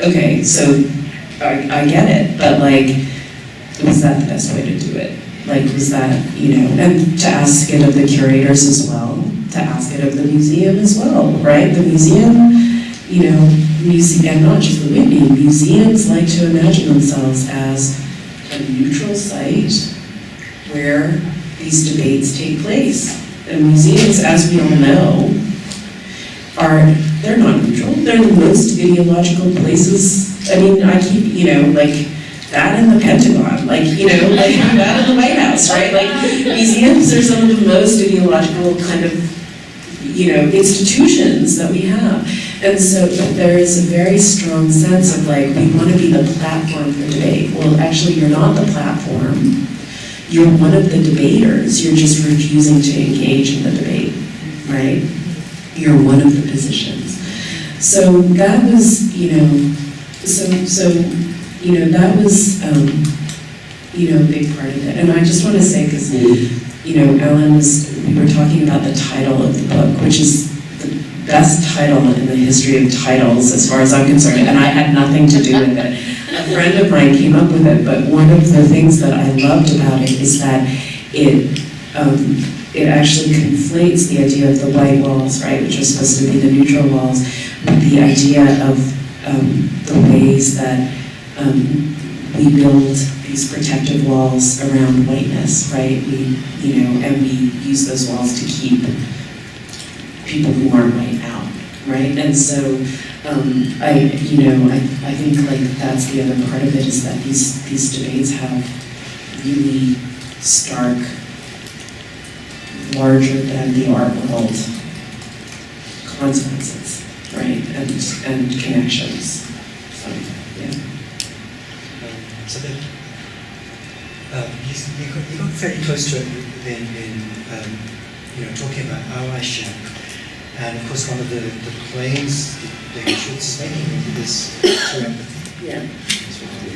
Okay, so I get it, but was that the best way to do it? Was that, and to ask it of the curators as well, to ask it of the museum as well, right? The museum, and not just the Whitney, museums like to imagine themselves as a neutral site where these debates take place. And museums, as we all know, they're not neutral. They're the most ideological places. I keep, that in the Pentagon, that in the White House, right? Museums are some of the most ideological kind of, institutions that we have. And so there is a very strong sense of we want to be the platform for debate. Well, actually, you're not the platform. You're one of the debaters. You're just refusing to engage in the debate, right? You're one of the positions. So that was, So, you know, that was, you know, a big part of it. And I just want to say, because, you know, we were talking about the title of the book, which is the best title in the history of titles, as far as I'm concerned, and I had nothing to do with it. A friend of mine came up with it, but one of the things that I loved about it is that it actually conflates the idea of the white walls, right, which are supposed to be the neutral walls, with the idea of the ways that we build these protective walls around whiteness, right? And we use those walls to keep people who aren't white out, right? And so I think like that's the other part of it, is that these debates have really stark, larger than the art world consequences, right? And connections. So yeah. So that you got very close to it in talking about allyship, and of course one of the claims that Schultz is making is to empathy. Yeah.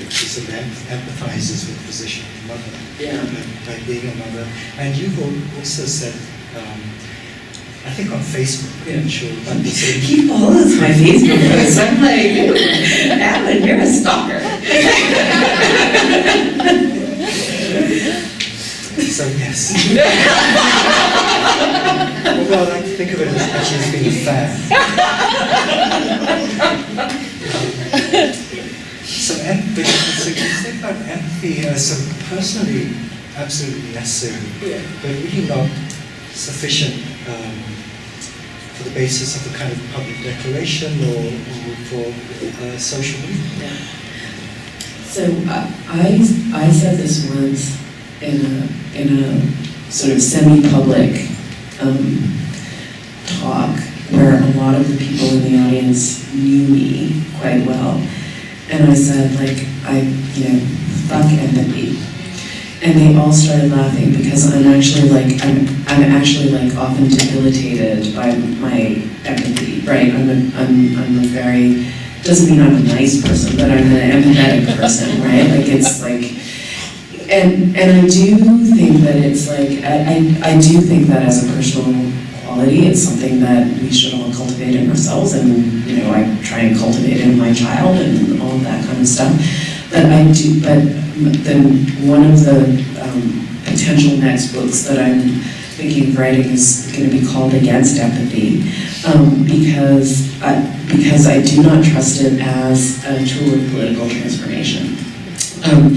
She sort of empathizes with the position of the mother, by being a mother. And you've also said, I think on Facebook, I'm sure, but you said, He follows my Facebook posts. I'm like, Alan, you're a stalker. So yes. Well, I think of it as actually as being a fan. So you think about empathy as personally absolutely necessary, but really not sufficient for the basis of a kind of public declaration or for social movement. Yeah. So I said this once in a sort of semi-public talk where a lot of the people in the audience knew me quite well. And I said, like, fuck empathy. And they all started laughing because I'm actually often debilitated by my empathy, right? I'm a very, doesn't mean I'm a nice person, but I'm an empathetic person, right? Like it's like, and I do think that it's like, I do think that as a personal quality, it's something that we should all cultivate in ourselves, and I try and cultivate in my child and all of that kind of stuff. But then one of the potential next books that I'm thinking of writing is going to be called Against Empathy, because I do not trust it as a tool of political transformation. And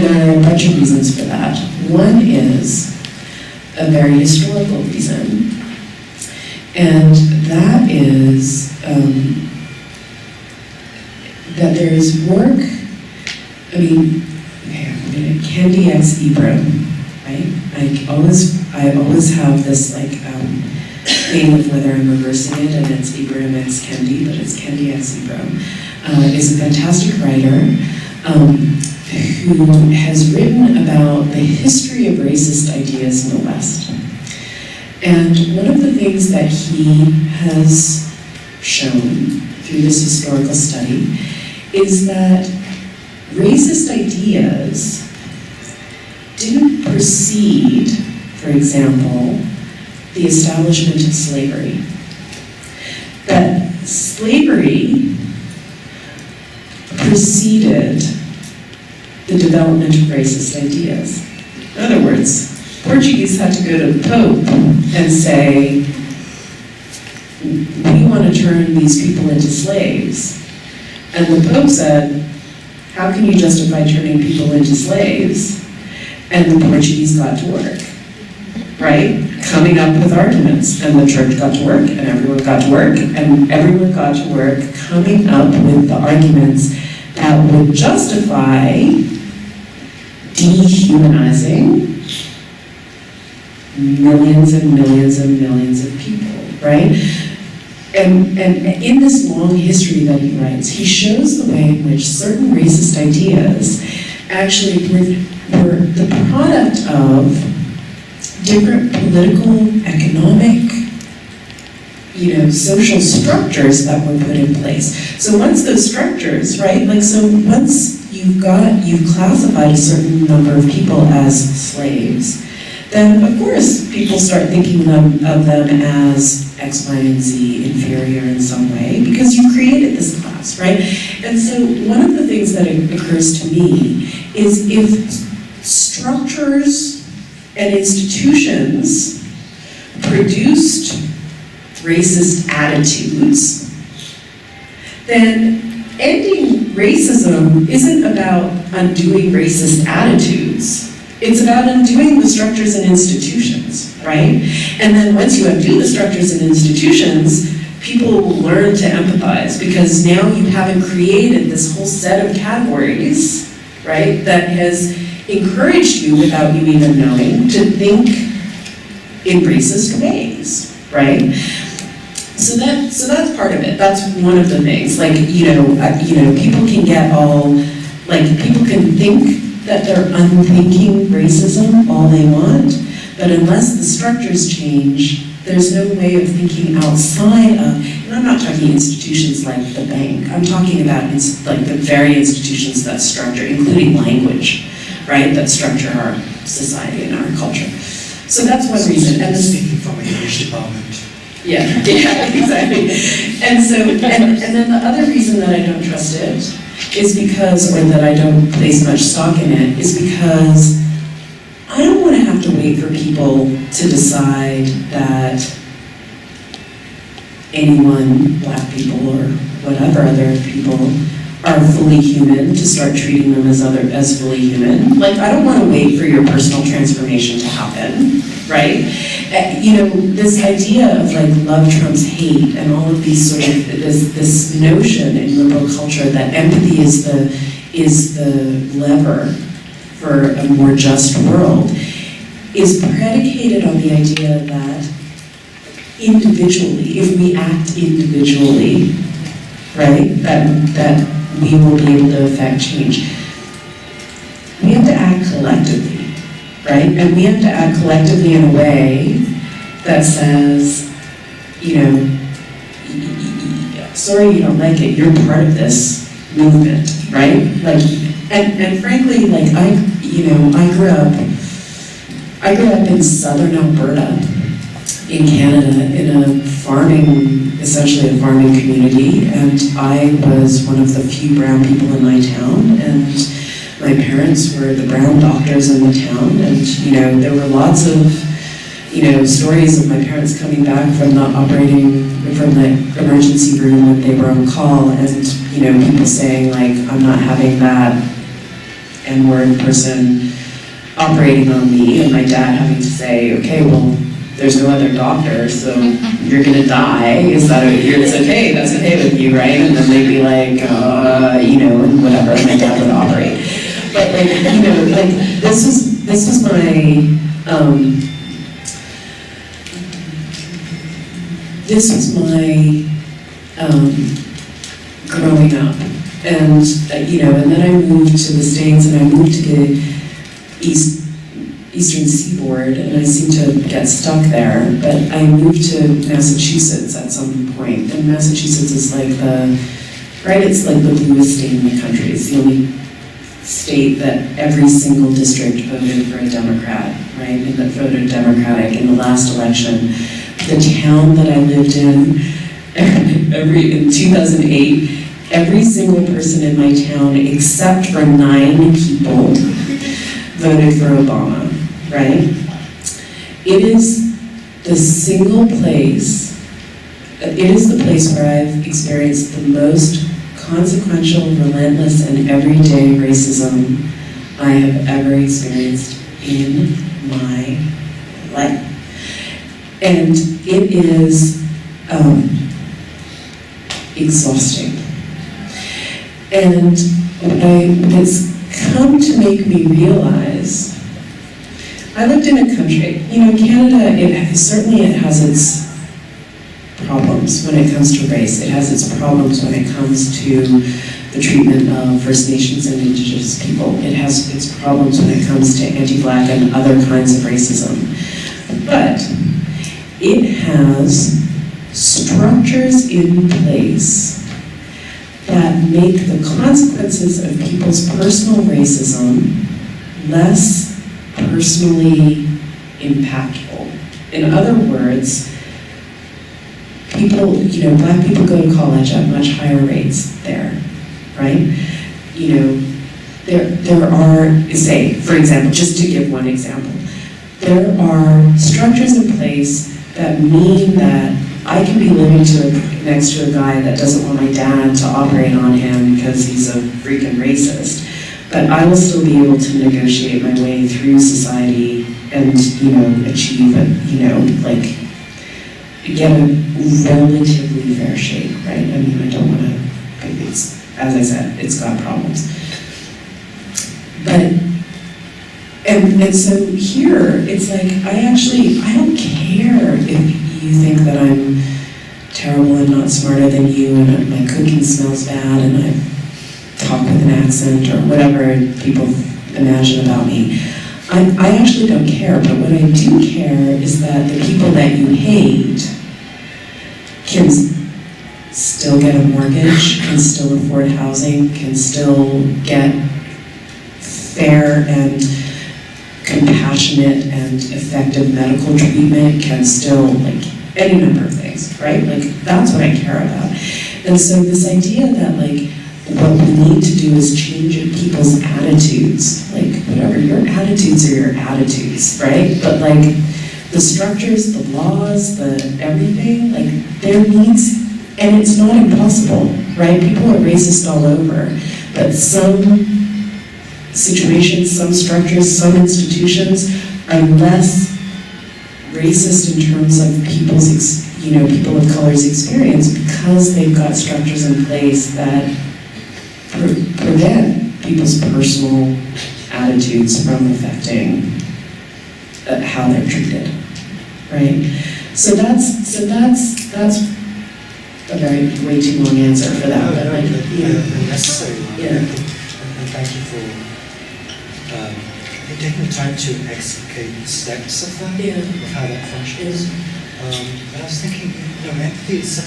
there are a bunch of reasons for that. One is a very historical reason, and that is that there is work. I mean, Candy ex Ibram, right? I always have this like thing of whether I'm reversing it, and it's Ibram ex Kendi, but it's Kendi ex Ibram. Is a fantastic writer who has written about the history of racist ideas in the West. And one of the things that he has shown through this historical study is that racist ideas didn't precede, for example, the establishment of slavery. That slavery preceded the development of racist ideas. In other words, Portuguese had to go to the Pope and say, we want to turn these people into slaves. And the Pope said, how can you justify turning people into slaves? And the Portuguese got to work, right? Coming up with arguments. And the church got to work, and everyone got to work, and everyone got to work coming up with the arguments that would justify dehumanizing millions and millions and millions of people, right? And in this long history that he writes, he shows the way in which certain racist ideas actually were the product of different political, economic, social structures that were put in place. So once those structures, right, like, so once you've classified a certain number of people as slaves, then of course people start thinking of them as X, Y, and Z inferior in some way, because you created this class, right? And so one of the things that occurs to me is if structures and institutions produced racist attitudes, then ending racism isn't about undoing racist attitudes. It's about undoing the structures and institutions, right? And then once you undo the structures and institutions, people will learn to empathize, because now you haven't created this whole set of categories, right, that has encouraged you, without you even knowing, to think in racist ways, right? So that's part of it. That's one of the things. Like, people can get all, like, people can think that they're unthinking racism all they want, but unless the structures change, there's no way of thinking outside of, and I'm not talking institutions like the bank, I'm talking about like the very institutions that structure, including language, right, that structure our society and our culture. So that's one reason. And speaking from an English department. Yeah, exactly. And so, and then the other reason that I don't trust it is because, or that I don't place much stock in it, is because I don't want to have to wait for people to decide that anyone, black people or whatever other people, are fully human, to start treating them as fully human. Like, I don't want to wait for your personal transformation to happen, right? This idea of like love trumps hate and all of these sort of, this notion in liberal culture that empathy is the lever for a more just world is predicated on the idea that individually, if we act individually, right, that we will be able to affect change. We have to act collectively, right? And we have to act collectively in a way that says, sorry you don't like it, you're part of this movement, right? Like, and frankly, like, I grew up in southern Alberta in Canada in essentially a farming community, and I was one of the few brown people in my town, and my parents were the brown doctors in the town, and there were lots of stories of my parents coming back from the emergency room when they were on call, and people saying like, I'm not having that N-word person operating on me, and my dad having to say, okay, well, there's no other doctor, so you're gonna die. It's okay, that's okay with you, right? And then they'd be like, and whatever, and my dad would operate. But this was my growing up, and and then I moved to the States, and I moved to the Eastern Seaboard, and I seem to get stuck there, but I moved to Massachusetts at some point, and Massachusetts is like it's like the bluest state in the country. It's the only state that every single district voted for a Democrat, right, and that voted Democratic in the last election. The town that I lived in, in 2008, every single person in my town, except for 9 people, voted for Obama, right? It is the place where I've experienced the most consequential, relentless, and everyday racism I have ever experienced in my life. And it is exhausting. And it's come to make me realize, I lived in a country, Canada, it has its problems when it comes to race. It has its problems when it comes to the treatment of First Nations and Indigenous people. It has its problems when it comes to anti-Black and other kinds of racism. But it has structures in place that make the consequences of people's personal racism less personally impactful. In other words, people, black people go to college at much higher rates there, right? There are, say, for example, just to give one example, there are structures in place that mean that I can be living next to a guy that doesn't want my dad to operate on him because he's a freaking racist, but I will still be able to negotiate my way through society and, achieve get a relatively fair shake, right? I mean, I don't want to, as I said, it's got problems. But, and so here, it's like, I don't care if you think that I'm terrible and not smarter than you, and my cooking smells bad, and I talk with an accent, or whatever people imagine about me. I actually don't care, but what I do care is that the people that you hate can still get a mortgage, can still afford housing, can still get fair and compassionate and effective medical treatment, can still, any number of things, right? That's what I care about. And so this idea that, what we need to do is change people's attitudes. Whatever, your attitudes are your attitudes, right? But the structures, the laws, the everything, there needs, and it's not impossible, right? People are racist all over, but some situations, some structures, some institutions are less racist in terms of people's, people of color's experience because they've got structures in place that prevent people's personal attitudes from affecting how they're treated, right? So that's a way too long answer for that. No, necessary one. Yeah. And thank you for taking the time to explicate the steps of that, of how that functions. And I was thinking, empathy is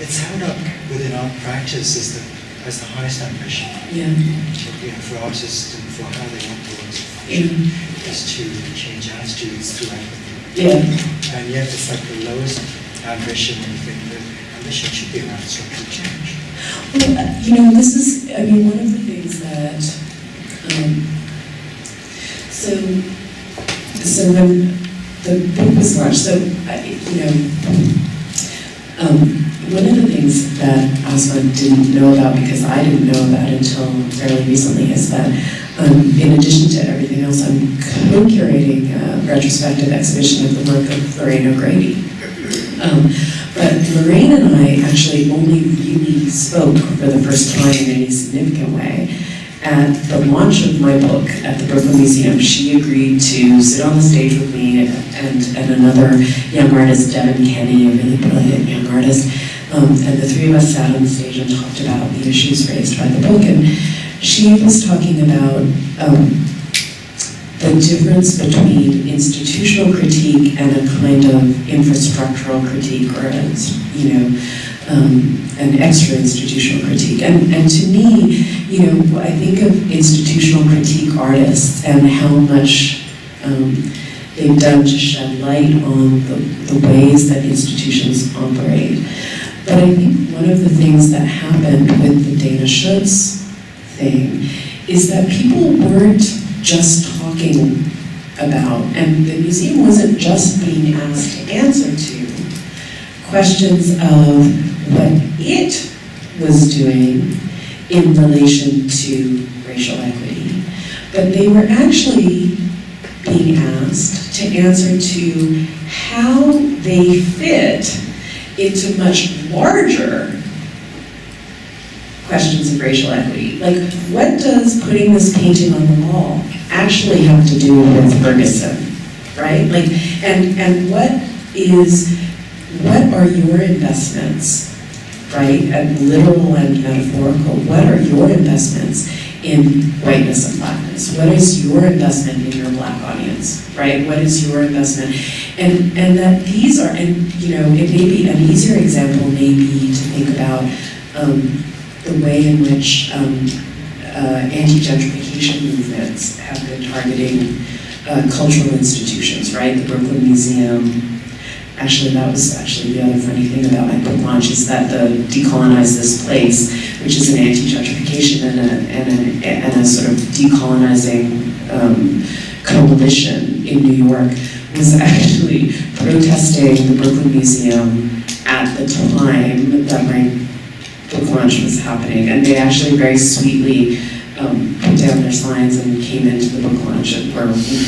it's held up within our practice as the highest ambition. For artists and for how they want the world to function, is to change attitudes through empathy. And yet it's the lowest ambition when you think that ambition should be around structural change. Well, this is, one of the things that, so when the book was launched, one of the things that Asma didn't know about, because I didn't know about until fairly recently, is that in addition to everything else, I'm co-curating a retrospective exhibition of the work of Lorraine O'Grady. But Lorraine and I actually only really spoke for the first time in any significant way at the launch of my book at the Brooklyn Museum. She agreed to sit on the stage with me and another young artist, Devin Kenny, a really brilliant young artist. And the three of us sat on the stage and talked about the issues raised by the book. And she was talking about the difference between institutional critique and a kind of infrastructural critique, or an extra-institutional critique. And to me, I think of institutional critique artists and how much they've done to shed light on the ways that institutions operate. But I think one of the things that happened with the Dana Schutz thing is that people weren't just talking about, and the museum wasn't just being asked to answer to questions of what it was doing in relation to racial equity, but they were actually being asked to answer to how they fit into much larger questions of racial equity. What does putting this painting on the wall actually have to do with Ferguson, right? And what are your investments, right? And literal and metaphorical, what are your investments in whiteness and blackness? What is your investment in your Black audience, right? What is your investment? And that these are, and it may be an easier example may be to think about the way in which anti-gentrification movements have been targeting cultural institutions, right? The Brooklyn Museum. Actually, that was the other funny thing about my book launch is that the Decolonize This Place, which is an anti-gentrification and a sort of decolonizing coalition in New York, was actually protesting the Brooklyn Museum at the time that my book launch was happening. And they actually very sweetly put down their signs and came into the book launch and were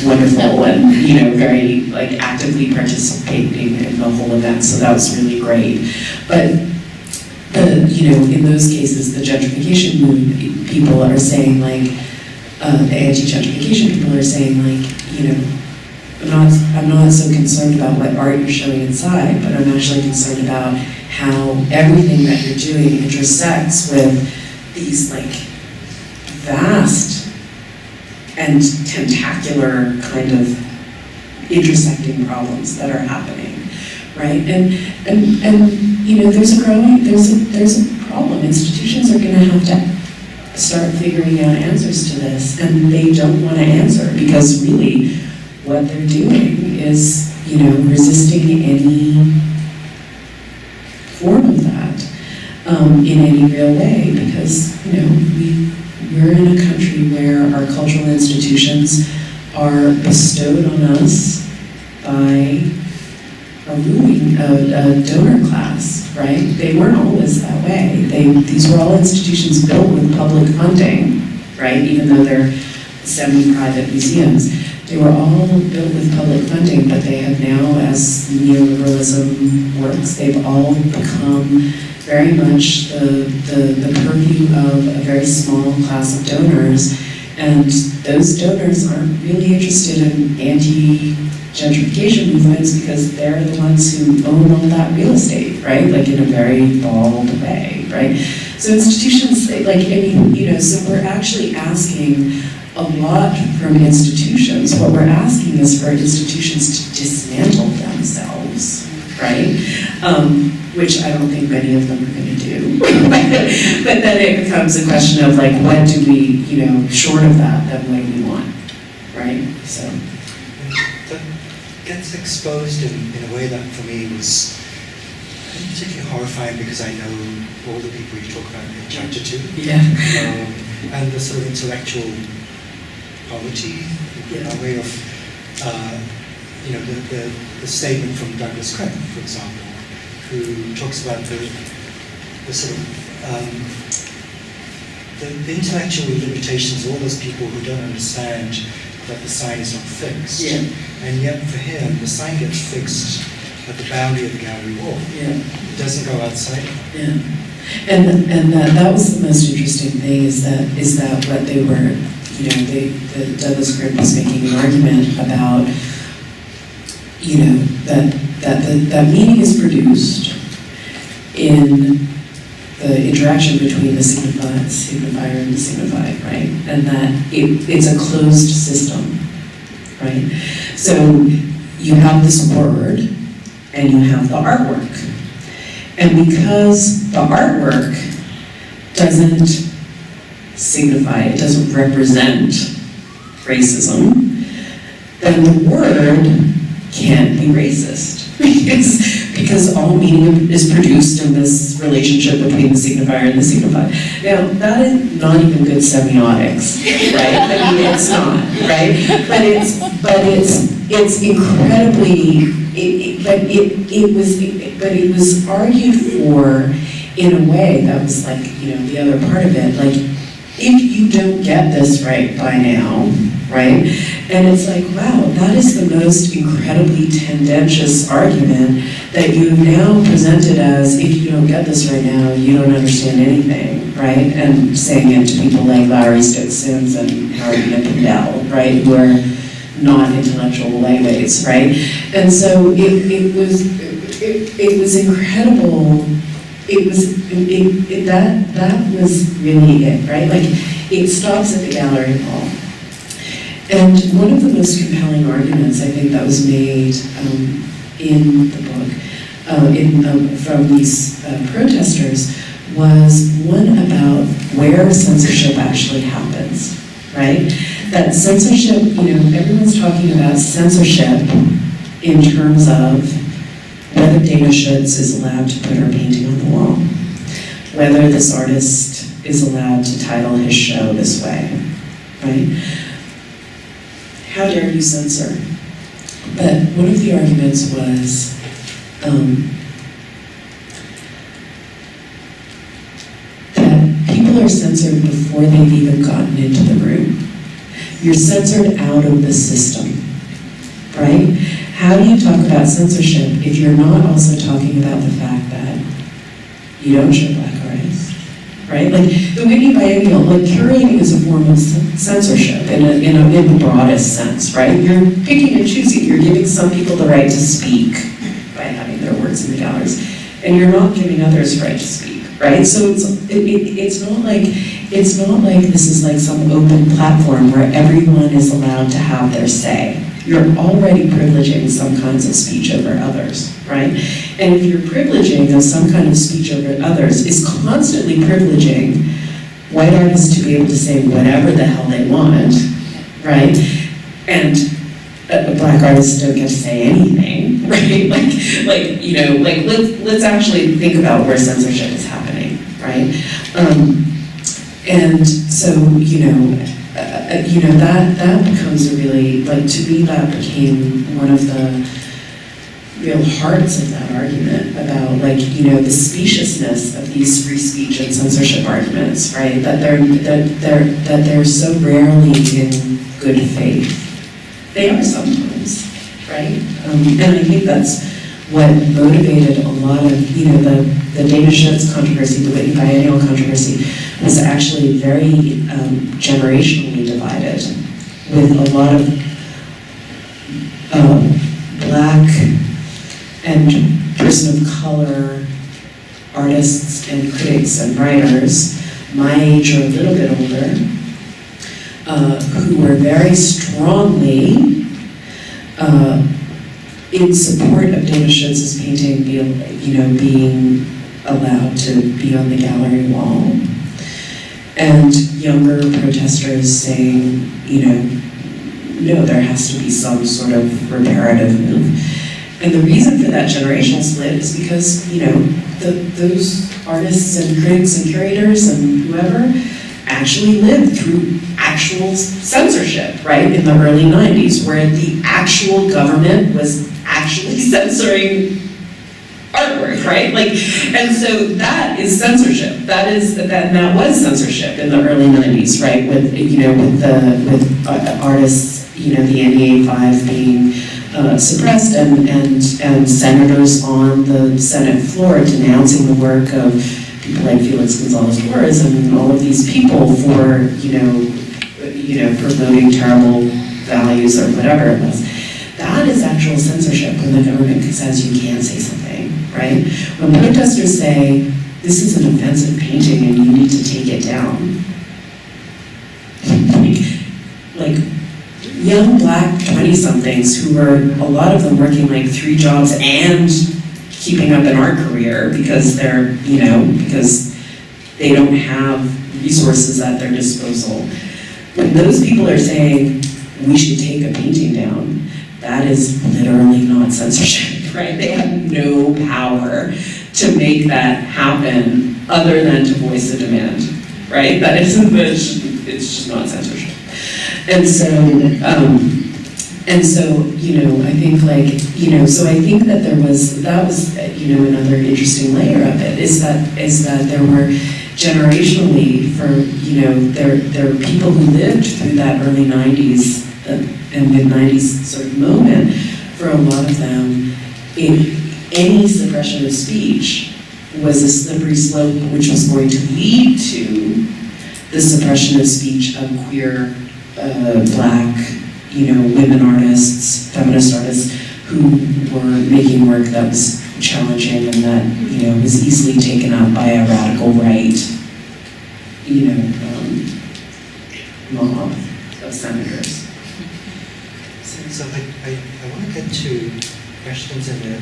wonderful and very actively participating in the whole event. So that was really great. But in those cases, the gentrification people are saying the anti-gentrification people are saying I'm not so concerned about what art you're showing inside, but I'm actually concerned about how everything that you're doing intersects with these vast and tentacular kind of intersecting problems that are happening, right? And there's a problem. Institutions are going to have to start figuring out answers to this, and they don't want to answer because really what they're doing is resisting any form of that in any real way, because we're in a country where our cultural institutions are bestowed on us by a donor class, right? They weren't always that way. These were all institutions built with public funding, right? Even though they're semi-private museums. They were all built with public funding, but they have now, as neoliberalism works, they've all become very much the purview of a very small class of donors, and those donors aren't really interested in anti-gentrification movements because they're the ones who own all that real estate, right? In a very bald way, right? So institutions, so we're actually asking a lot from institutions. What we're asking is for institutions to dismantle themselves, right? Which I don't think many of them are going to do. But then it becomes a question of what do we, short of that, then what do we want, right? So that gets exposed in a way that for me was particularly horrifying because I know all the people you talk about in chapter 2. Yeah. And the sort of intellectual poverty, a way of, the statement from Douglas Cribb, for example, who talks about the sort of the intellectual limitations of all those people who don't understand that the sign is not fixed. Yeah. And yet for him, the sign gets fixed at the boundary of the gallery wall. Yeah. It doesn't go outside. Yeah. And that was the most interesting thing is that what they were, the Douglas Cribb was making an argument about, that meaning is produced in the interaction between the signifier and the signified, right? And that it's a closed system, right? So you have this word and you have the artwork. And because the artwork doesn't signify, it doesn't represent racism, then the word can't be racist. Because all meaning is produced in this relationship between the signifier and the signified. Now, that is not even good semiotics, right? I mean, it's not, right? But it's incredibly, but it was argued for in a way that was the other part of it, if you don't get this right by now, right? And it's wow, that is the most incredibly tendentious argument that you've now presented as, if you don't get this right now, you don't understand anything, right? And saying it to people like Larry Stokes Sims and Howard Nippendale, right? Who are not intellectual lightweights, right? And so it was incredible. That was really it, right? It stops at the gallery wall. And one of the most compelling arguments I think that was made in the book from these protesters was one about where censorship actually happens, right? That censorship, everyone's talking about censorship in terms of whether Dana Schutz is allowed to put her painting on the wall, whether this artist is allowed to title his show this way, right? How dare you censor? But one of the arguments was that people are censored before they've even gotten into the room. You're censored out of the system, right? How do you talk about censorship if you're not also talking about the fact that you don't show black artists, right? Like the Whitney Biennial, like curating is a form of censorship in the broadest sense, right? You're picking and choosing. You're giving some people the right to speak by having their works in the galleries, and you're not giving others the right to speak, right? So it's not like this is like some open platform where everyone is allowed to have their say. You're already privileging some kinds of speech over others, right? And if your privileging of some kind of speech over others is constantly privileging white artists to be able to say whatever the hell they want, right? And black artists don't get to say anything, right? Let's actually think about where censorship is happening, right? And so, that becomes a really, to me, that became one of the real hearts of that argument about, the speciousness of these free speech and censorship arguments, right? That they're so rarely in good faith. They are sometimes, right? And I think that's what motivated a lot of, the Dana Schutz controversy, the Whitney Biennial controversy, was actually very generationally divided, with a lot of black and person of color artists and critics and writers, my age or a little bit older, who were very strongly in support of Dana Schutz's painting being allowed to be on the gallery wall, and younger protesters saying, no, there has to be some sort of reparative move. And the reason for that generational split is because, those artists and critics and curators and whoever actually lived through actual censorship, right, in the early 90s, where the actual government was actually censoring artwork, right? And so that is censorship. That was censorship in the early 90s, right? With artists, the NEA 5 being suppressed, and senators on the Senate floor denouncing the work of people like Felix Gonzalez Torres and all of these people for promoting terrible values or whatever it was. That is actual censorship when the government says you can't say something, right? When protesters say, this is an offensive painting and you need to take it down. Like young black 20-somethings who were, a lot of them working 3 jobs and keeping up an art career because they're, because they don't have resources at their disposal. When those people are saying, we should take a painting down, that is literally not censorship, right? They have no power to make that happen other than to voice a demand, right? It's just not censorship. And so, I think so I think that that was, another interesting layer of it, is that there were generationally, there were people who lived through that early 90s and mid-90s sort of moment. For a lot of them, any suppression of speech was a slippery slope which was going to lead to the suppression of speech of queer, black, women artists, feminist artists, who were making work that was challenging and that, was easily taken up by a radical right, mob of senators. So I want to get to questions in there,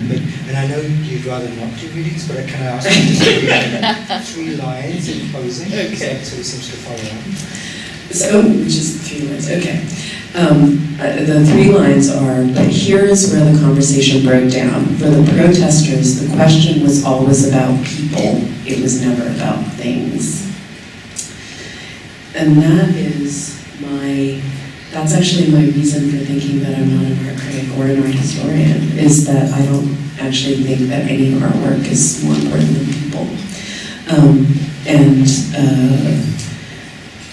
and I know you'd rather not do readings, but can I ask you to just read 3 lines in closing? Okay. So it seems to follow on. So, which is 3 lines, okay. The 3 lines are, but here is where the conversation broke down. For the protesters, the question was always about people. It was never about things. And that's actually my reason for thinking that I'm not an art critic or an art historian, is that I don't actually think that any of our work is more important than people.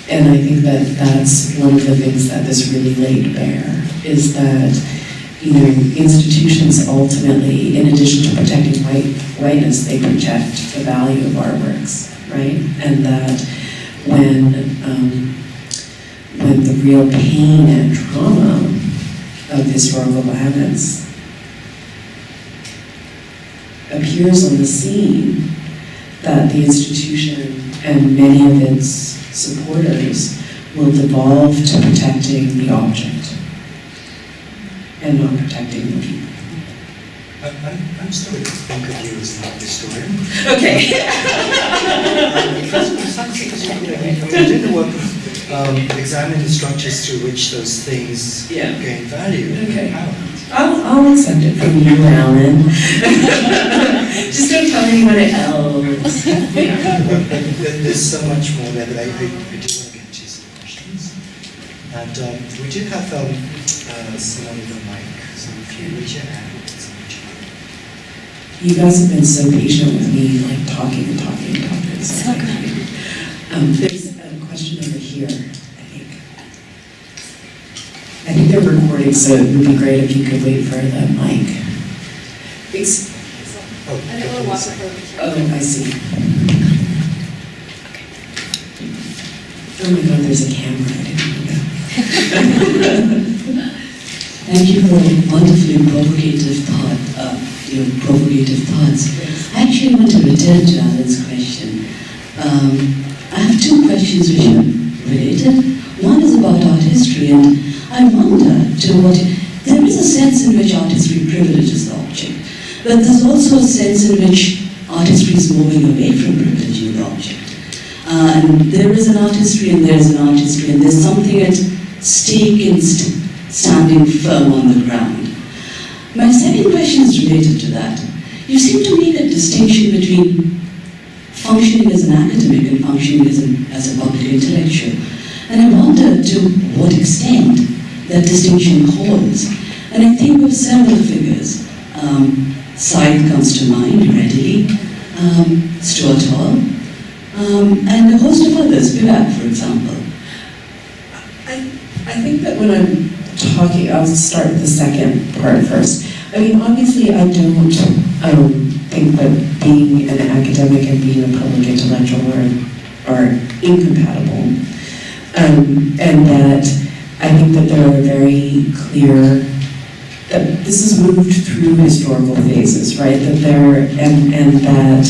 And I think that that's one of the things that this really laid bare, is that, you know, institutions ultimately, in addition to protecting whiteness, they protect the value of our works, right? And that when the real pain and trauma of historical violence appears on the scene, that the institution and many of its supporters will devolve to protecting the object and not protecting the people. I'm still going to think of you as an art historian. Okay. I did the work of examining the structures through which those things gain value. Okay. How? I'll accept it from you, Alan. Just don't tell anyone else. There's so much more there, but I do want to get to some questions. And we did have someone with a mic, so if you reach your hand, you guys have been so patient with me, like talking. So there's a question over here, I think they're recording, so it would be great if you could wait for the mic. Oh, I see. Oh my God, there's a camera. I didn't know. Thank you for wonderfully provocative thoughts. I actually want to return to Alan's question. I have 2 questions which are related. One is about art history, and I wonder there is a sense in which art history privileges the object, but there's also a sense in which art history is moving away from privileging the object. And there is an art history and there's an art history, and there's something at stake in standing firm on the ground. My second question is related to that. You seem to make a distinction between functioning as an academic and functioning as a public intellectual. And I wonder to what extent that distinction holds. And I think of several figures. Scythe comes to mind readily, Stuart Hall, and a host of others, Pivak, for example. I think that when I'm talking, I'll start with the second part first. I mean, obviously, I don't think that being an academic and being a public intellectual are incompatible. And that I think that there are very clear, that this has moved through historical phases, right? That and that,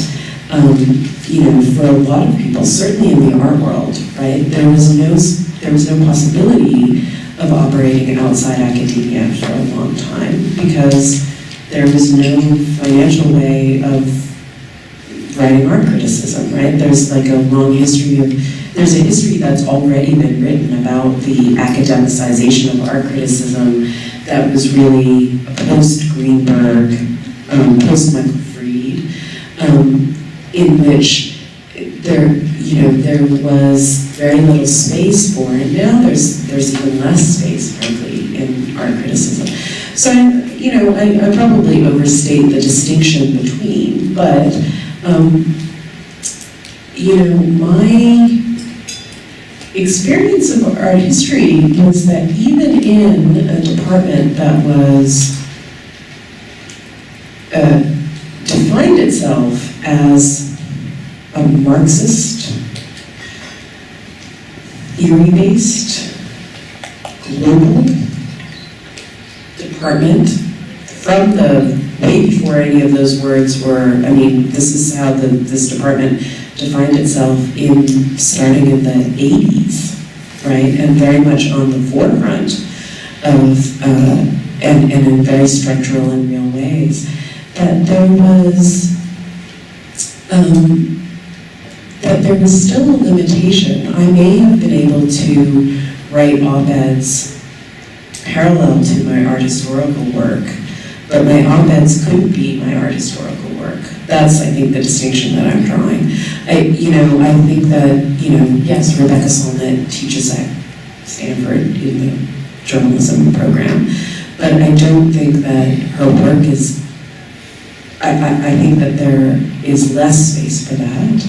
you know, for a lot of people, certainly in the art world, right, there was no possibility of operating outside academia for a long time because there was no financial way of writing art criticism, right? There's like a long history there's a history that's already been written about the academicization of art criticism that was really post-Greenberg, post-Michael Fried, in which there was very little space for, and now there's even less space, frankly, in art criticism. So, I probably overstate the distinction between, but, my experience of art history was that even in a department that was defined itself as a Marxist, theory-based, global department, from the way before any of those words were, this is how this department defined itself starting in the 80s, right? And very much on the forefront of and in very structural and real ways, that there was still a limitation. I may have been able to write op-eds parallel to my art historical work, but my op-eds couldn't be my art historical work. That's, I think, the distinction that I'm drawing. I think that, yes, Rebecca Solnit teaches at Stanford in the journalism program, but I don't think that her work is, I think that there is less space for that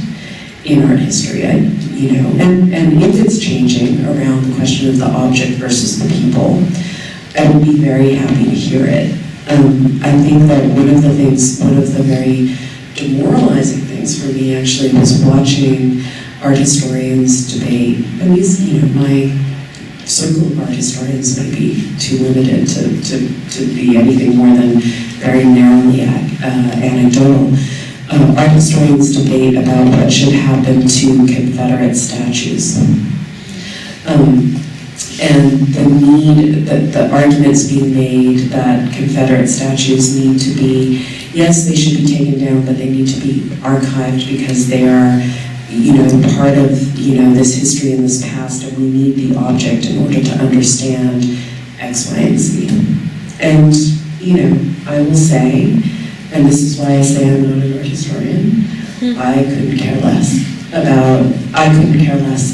in art history, and if it's changing around the question of the object versus the people, I would be very happy to hear it. I think that one of the very demoralizing things for me actually was watching art historians debate, and my circle of art historians may be too limited to be anything more than very narrowly anecdotal. Art historians debate about what should happen to Confederate statues. And the arguments being made that Confederate statues need to be, yes, they should be taken down, but they need to be archived because they are, part of, this history and this past, and we need the object in order to understand X, Y, and Z. And, I will say, and this is why I say I'm not an art historian, I couldn't care less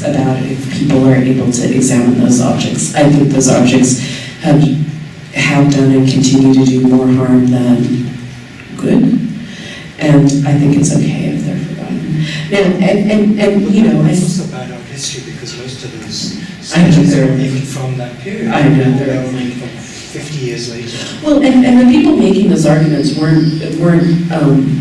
about if people are able to examine those objects. I think those objects have done and continue to do more harm than good, and I think it's okay if they're forgotten. Now, It's also bad art history because most of those statues are even from that period. I know they're only from 50 years later. Well, and the people making those arguments weren't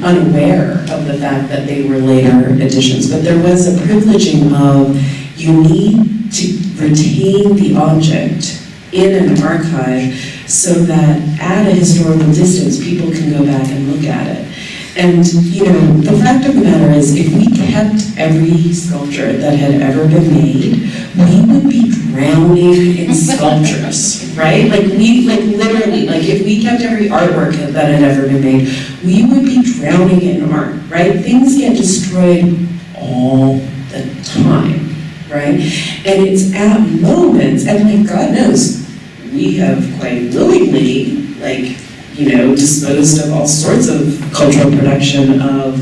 unaware of the fact that they were later editions, but there was a privileging of you need to retain the object in an archive so that at a historical distance people can go back and look at it. And, the fact of the matter is, if we kept every sculpture that had ever been made, we would be drowning in sculptures, right? Literally, if we kept every artwork that had ever been made, we would be drowning in art, right? Things get destroyed all the time, right? And it's at moments, and God knows, we have quite willingly, disposed of all sorts of cultural production of,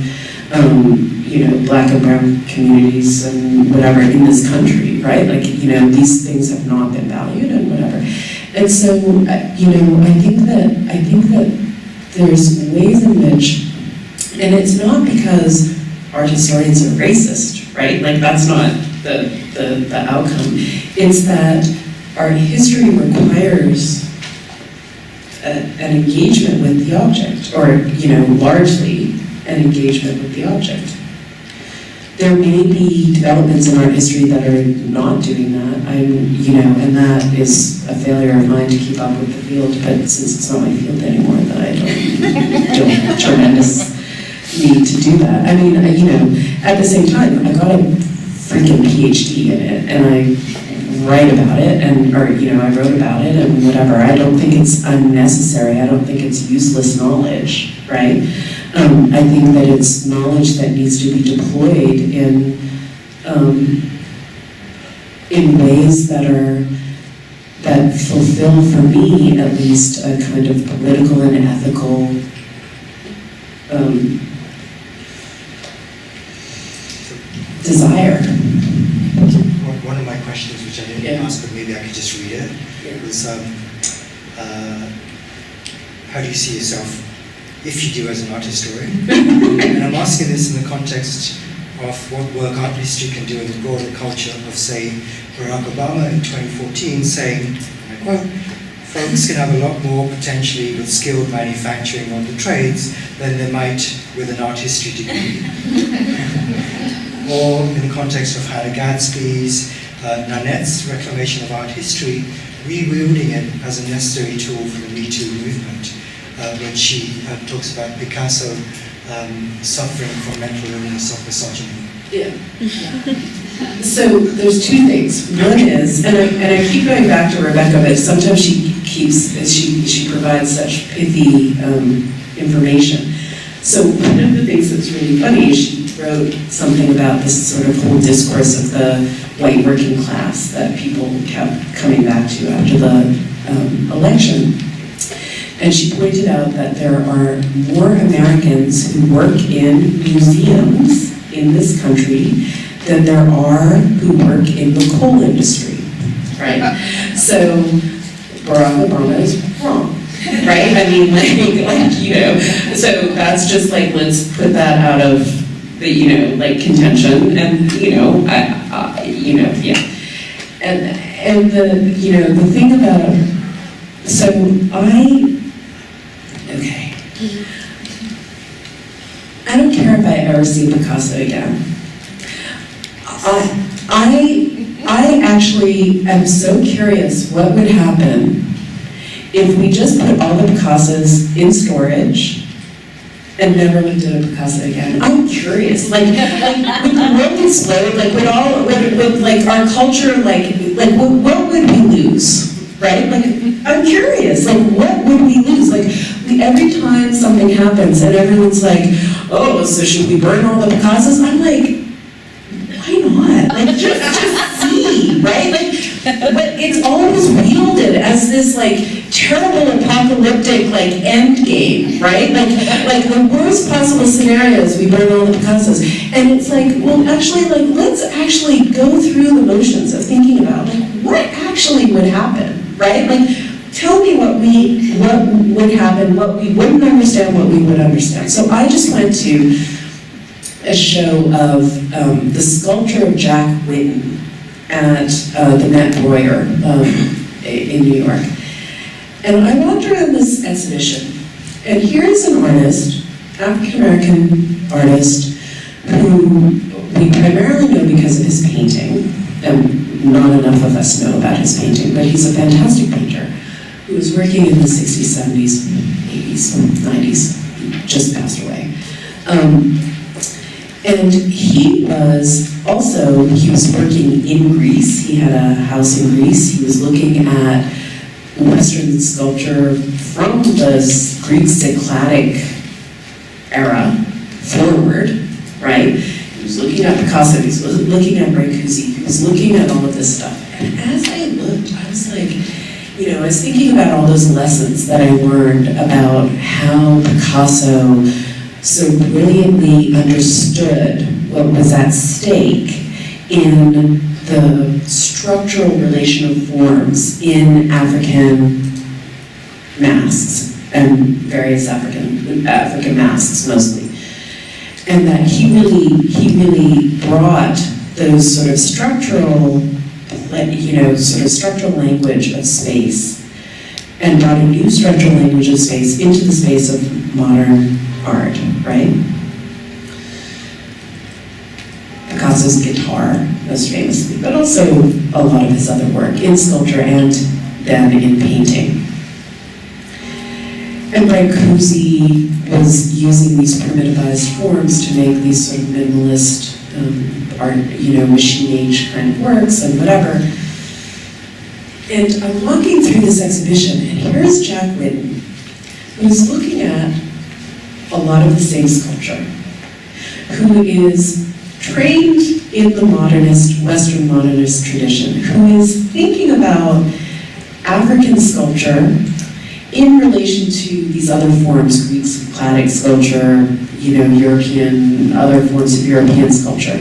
Black and brown communities and whatever in this country, right? These things have not been valued and whatever. And so, I think that there's ways in which, and it's not because art historians are racist, right? That's not the outcome. It's that art history requires an engagement with the object, or, largely an engagement with the object. There may be developments in art history that are not doing that, and that is a failure of mine to keep up with the field, but since it's not my field anymore, then I don't have a tremendous need to do that. At the same time, I got a freaking PhD in it, and I write about it, I wrote about it and whatever. I don't think it's unnecessary. I don't think it's useless knowledge, right? I think that it's knowledge that needs to be deployed in ways that fulfill, for me at least, a kind of political and ethical desire. One of my questions, which I didn't ask, but maybe I could just read it, was how do you see yourself, if you do, as an art historian? And I'm asking this in the context of what work art history can do in the broader culture of, say, Barack Obama in 2014 saying, and I quote, "Folks can have a lot more potentially with skilled manufacturing on the trades than they might with an art history degree." Or in the context of Hannah Gadsby's, Nanette's reclamation of art history, rewielding it as a necessary tool for the Me Too movement. when she talks about Picasso suffering from mental illness of misogyny. Yeah. So there's two things. One is, and I keep going back to Rebecca, but sometimes she provides such pithy information. So one of the things that's really funny is she wrote something about this sort of whole discourse of the white working class that people kept coming back to after the election. And she pointed out that there are more Americans who work in museums in this country than there are who work in the coal industry, right? So Barack Obama is wrong, right? I mean, like, you know, so that's just like, let's put that out of the, you know, like contention, and, you know, yeah. And the, you know, the thing about, so okay. I don't care if I ever see Picasso again. I actually am so curious what would happen if we just put all the Picassos in storage and never looked at a Picasso again. I'm curious, like would the world explode? Like would like our culture, like what would we lose? Right? Like, I'm curious, like, what would we lose? Like, every time something happens and everyone's like, oh, so should we burn all the Picassos? I'm like, why not? Like, just see, right? Like, but it's always wielded as this, like, terrible apocalyptic, like, end game, right? Like the worst possible scenarios, we burn all the Picassos. And it's like, well, actually, like, let's actually go through the motions of thinking about, like, what actually would happen? Right? Like, tell me what would happen, what we wouldn't understand, what we would understand. So I just went to a show of the sculpture of Jack Whitten at the Met Breuer in New York. And I walked around this exhibition, and here's an artist, African-American artist, who we primarily know because of his painting, and not enough of us know about his painting, but he's a fantastic painter who was working in the 60s, 70s, 80s, 90s, just passed away. And he was working in Greece. He had a house in Greece. He was looking at Western sculpture from the Greek Cycladic era forward, right? He was looking at Picasso, he was looking at Brancusi, he was looking at all of this stuff. And as I looked, I was like, you know, I was thinking about all those lessons that I learned about how Picasso so brilliantly understood what was at stake in the structural relation of forms in African masks and various African masks mostly. And that he really brought those sort of structural, structural language of space, and brought a new structural language of space into the space of modern art, right? Picasso's guitar, most famously, but also a lot of his other work in sculpture and then in painting. And Brancusi was using these primitivized forms to make these sort of minimalist art, machine age kind of works and whatever. And I'm walking through this exhibition, and here's Jack Whitten, who's looking at a lot of the same sculpture, who is trained in the modernist, Western modernist tradition, who is thinking about African sculpture in relation to these other forms, Greek Cycladic sculpture, European, other forms of European sculpture.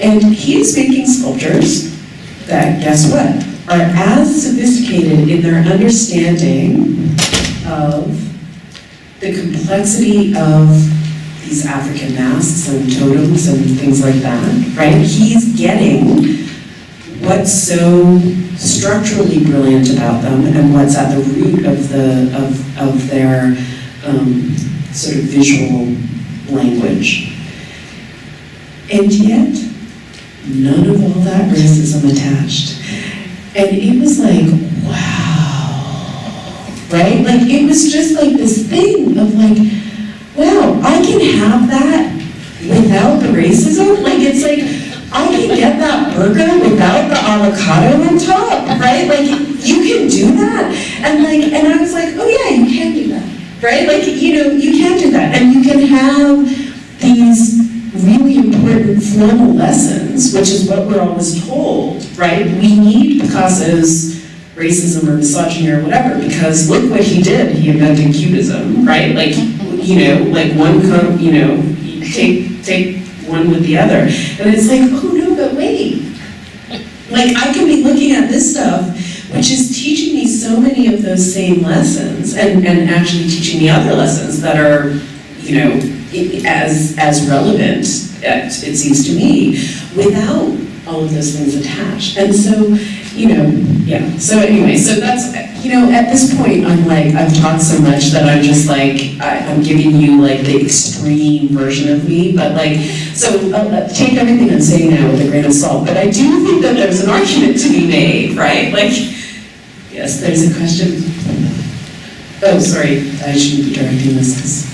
And he's making sculptures that, guess what, are as sophisticated in their understanding of the complexity of these African masks and totems and things like that, right? He's getting what's so structurally brilliant about them and what's at the root of their sort of visual language. And yet, none of all that racism attached. And it was like, wow, right? Like, it was just like this thing of like, wow, I can have that without the racism? Like, it's like, I can get that burger without the avocado on top, right? Like, you can do that? And like, and I was like, oh yeah, you can do that, right? Like, you know, you can do that. And you can have these really important formal lessons, which is what we're always told, right? We need Picasso's racism or misogyny or whatever, because look what he did. He invented cubism, right? Like, you know, like you know, take one with the other. And it's like, oh no, but wait. Like, I can be looking at this stuff, which is teaching me so many of those same lessons, and actually teaching me other lessons that are, you know, as relevant, it seems to me, without all of those things attached. And so, you know, yeah. So anyway, so that's, you know, at this point, I'm like, I've talked so much that I'm just like, I'm giving you like the extreme version of me, but like, so take everything I'm saying now with a grain of salt. But I do think that there's an argument to be made, right? Like, yes, there's a question. Oh, sorry, I shouldn't be directing this because.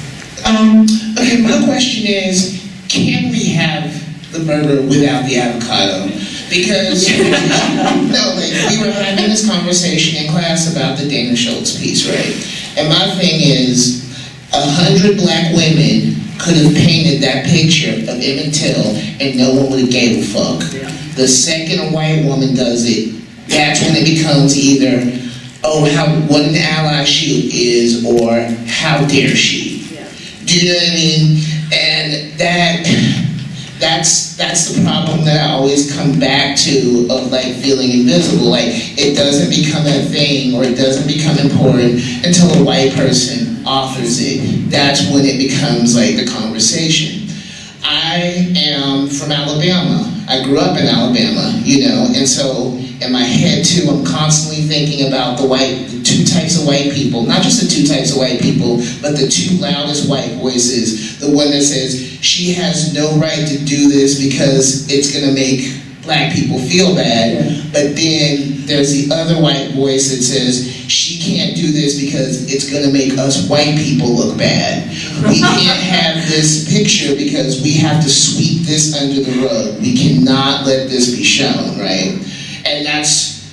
Okay, my question is, can we have the burger without the avocado? Because, no, like, we were having this conversation in class about the Dana Schultz piece, right? And my thing is, 100 black women could have painted that picture of Emmett Till and no one would have gave a fuck. Yeah. The second a white woman does it, that's when it becomes either, oh, what an ally she is, or how dare she. Do you know what I mean? And that's the problem that I always come back to, of like feeling invisible. Like, it doesn't become a thing, or it doesn't become important until a white person authors it. That's when it becomes like the conversation. I am from Alabama. I grew up in Alabama, you know, and so in my head too, I'm constantly thinking about the two types of white people, not just the two types of white people, but the two loudest white voices. The one that says, she has no right to do this because it's gonna make black people feel bad, but then there's the other white voice that says, she can't do this because it's gonna make us white people look bad. We can't have this picture because we have to sweep this under the rug. We cannot let this be shown, right? And that's,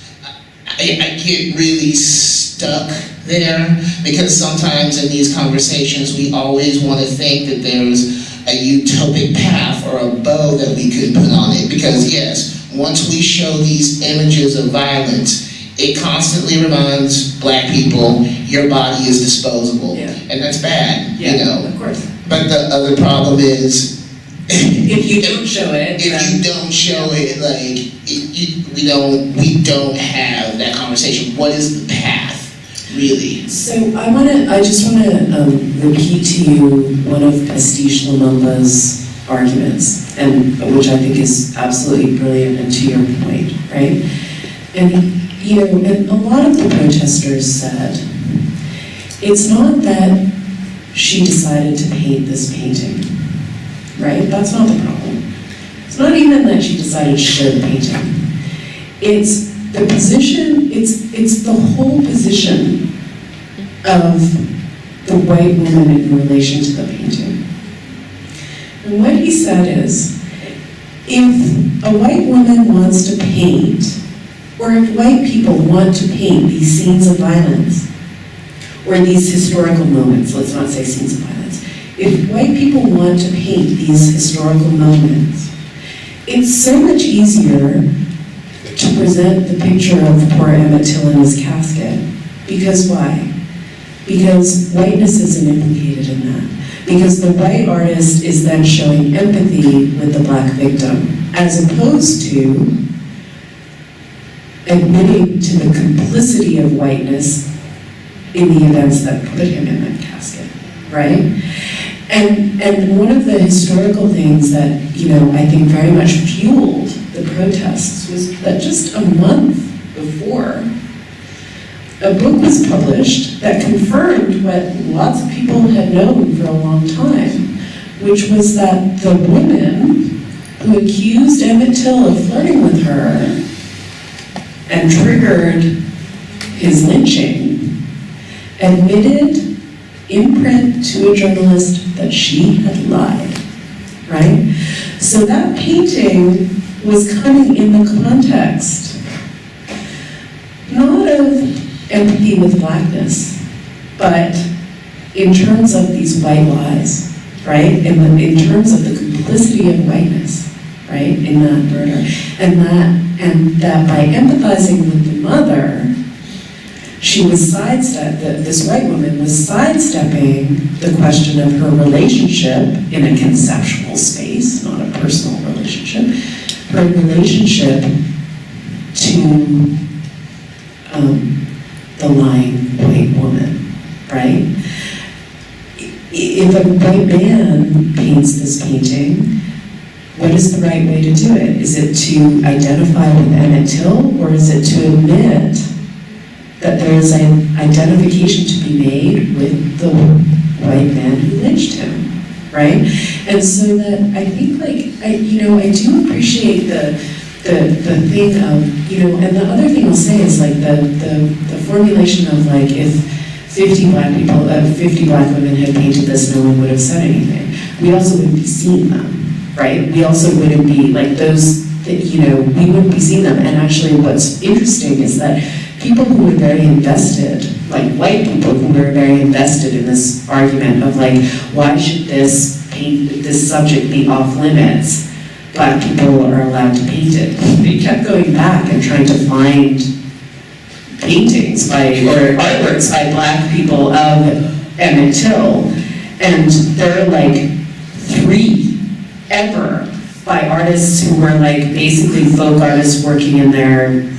I get really stuck there, because sometimes in these conversations we always want to think that there's a utopic path or a bow that we could put on it. Because yes, once we show these images of violence, it constantly reminds black people, your body is disposable. Yeah. And that's bad, you know. Of course. But the other problem is, if you don't show it, like, we don't have that conversation. What is the path, really? So I just want to repeat to you one of Pastiche Lumumba's arguments, and which I think is absolutely brilliant, and to your point, right? And you know, and a lot of the protesters said, it's not that she decided to paint this painting, right? That's not the problem. It's not even that she decided to show the painting. It's the position, it's the whole position of the white woman in relation to the painting. And what he said is, if a white woman wants to paint, or if white people want to paint these scenes of violence, or these historical moments, let's not say scenes of violence, if white people want to paint these historical moments, it's so much easier to present the picture of poor Emmett Till in his casket. Because why? Because whiteness isn't implicated in that. Because the white artist is then showing empathy with the black victim, as opposed to admitting to the complicity of whiteness in the events that put him in that casket, right? And one of the historical things that, you know, I think very much fueled the protests was that just a month before, a book was published that confirmed what lots of people had known for a long time, which was that the woman who accused Emmett Till of flirting with her and triggered his lynching, admitted in print to a journalist that she had lied, right? So that painting was coming in the context, not of empathy with blackness, but in terms of these white lies, right? In terms of the complicity of whiteness, right, in that murder. And that by empathizing with the mother, she was this white woman was sidestepping the question of her relationship in a conceptual space, not a personal relationship, her relationship to the lying white woman, right? If a white man paints this painting, what is the right way to do it? Is it to identify with Emmett Till, or is it to admit that there is an identification to be made with the white man who lynched him, right? And so that I think, I do appreciate the thing of, and the other thing I'll say is the formulation of if 50 black women had painted this, no one would have said anything. We also wouldn't be seeing them, right? We also wouldn't be we wouldn't be seeing them. And actually what's interesting is that people who were very invested, white people who were very invested in this argument of why should this subject be off limits? Black people are allowed to paint it. They kept going back and trying to find paintings or artworks by black people of Emmett Till, and there are 3 ever by artists who were basically folk artists working in their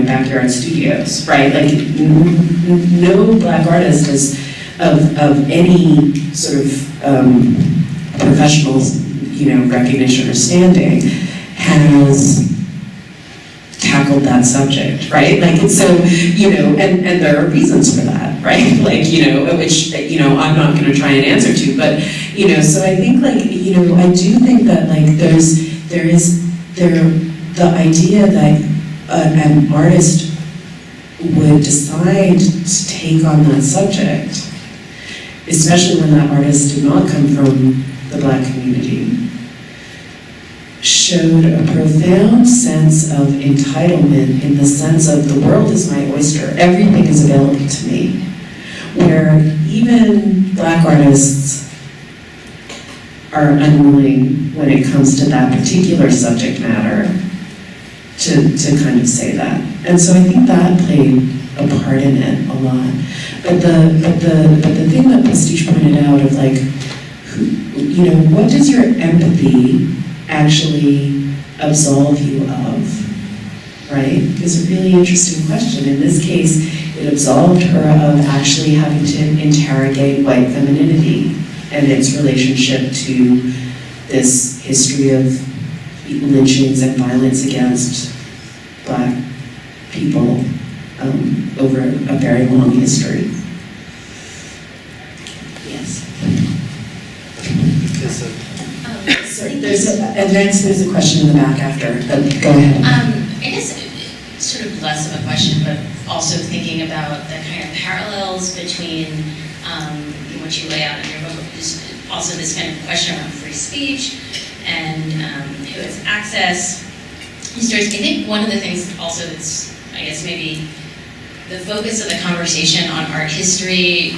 backyard studios, right? No black artist of any sort of professional recognition or standing has tackled that subject, right? And there are reasons for that, right? Which, I'm not gonna try and answer to, but, so I think, I do think that, the idea that an artist would decide to take on that subject, especially when that artist did not come from the black community, showed a profound sense of entitlement in the sense of the world is my oyster, everything is available to me, where even black artists are unwilling when it comes to that particular subject matter to kind of say that. And so I think that played a part in it a lot. But the thing that Prestige pointed out of what does your empathy actually absolve you of, right? Is a really interesting question. In this case, it absolved her of actually having to interrogate white femininity and its relationship to this history of lynchings and violence against black people over a very long history. Yes. And next there's a question in the back after, but go ahead. I guess sort of less of a question, but also thinking about the kind of parallels between what you lay out in your book, is also this kind of question around free speech and who has access. I think one of the things also that's, I guess maybe the focus of the conversation on art history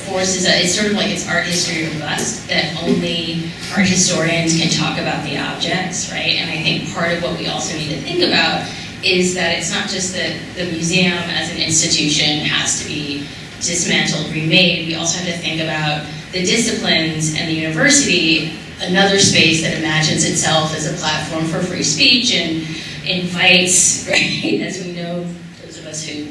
forces it's sort of it's art history or bust, that only art historians can talk about the objects, right? And I think part of what we also need to think about is that it's not just that the museum as an institution has to be dismantled, remade. We also have to think about the disciplines and the university, another space that imagines itself as a platform for free speech and invites, right, as we know, those of us who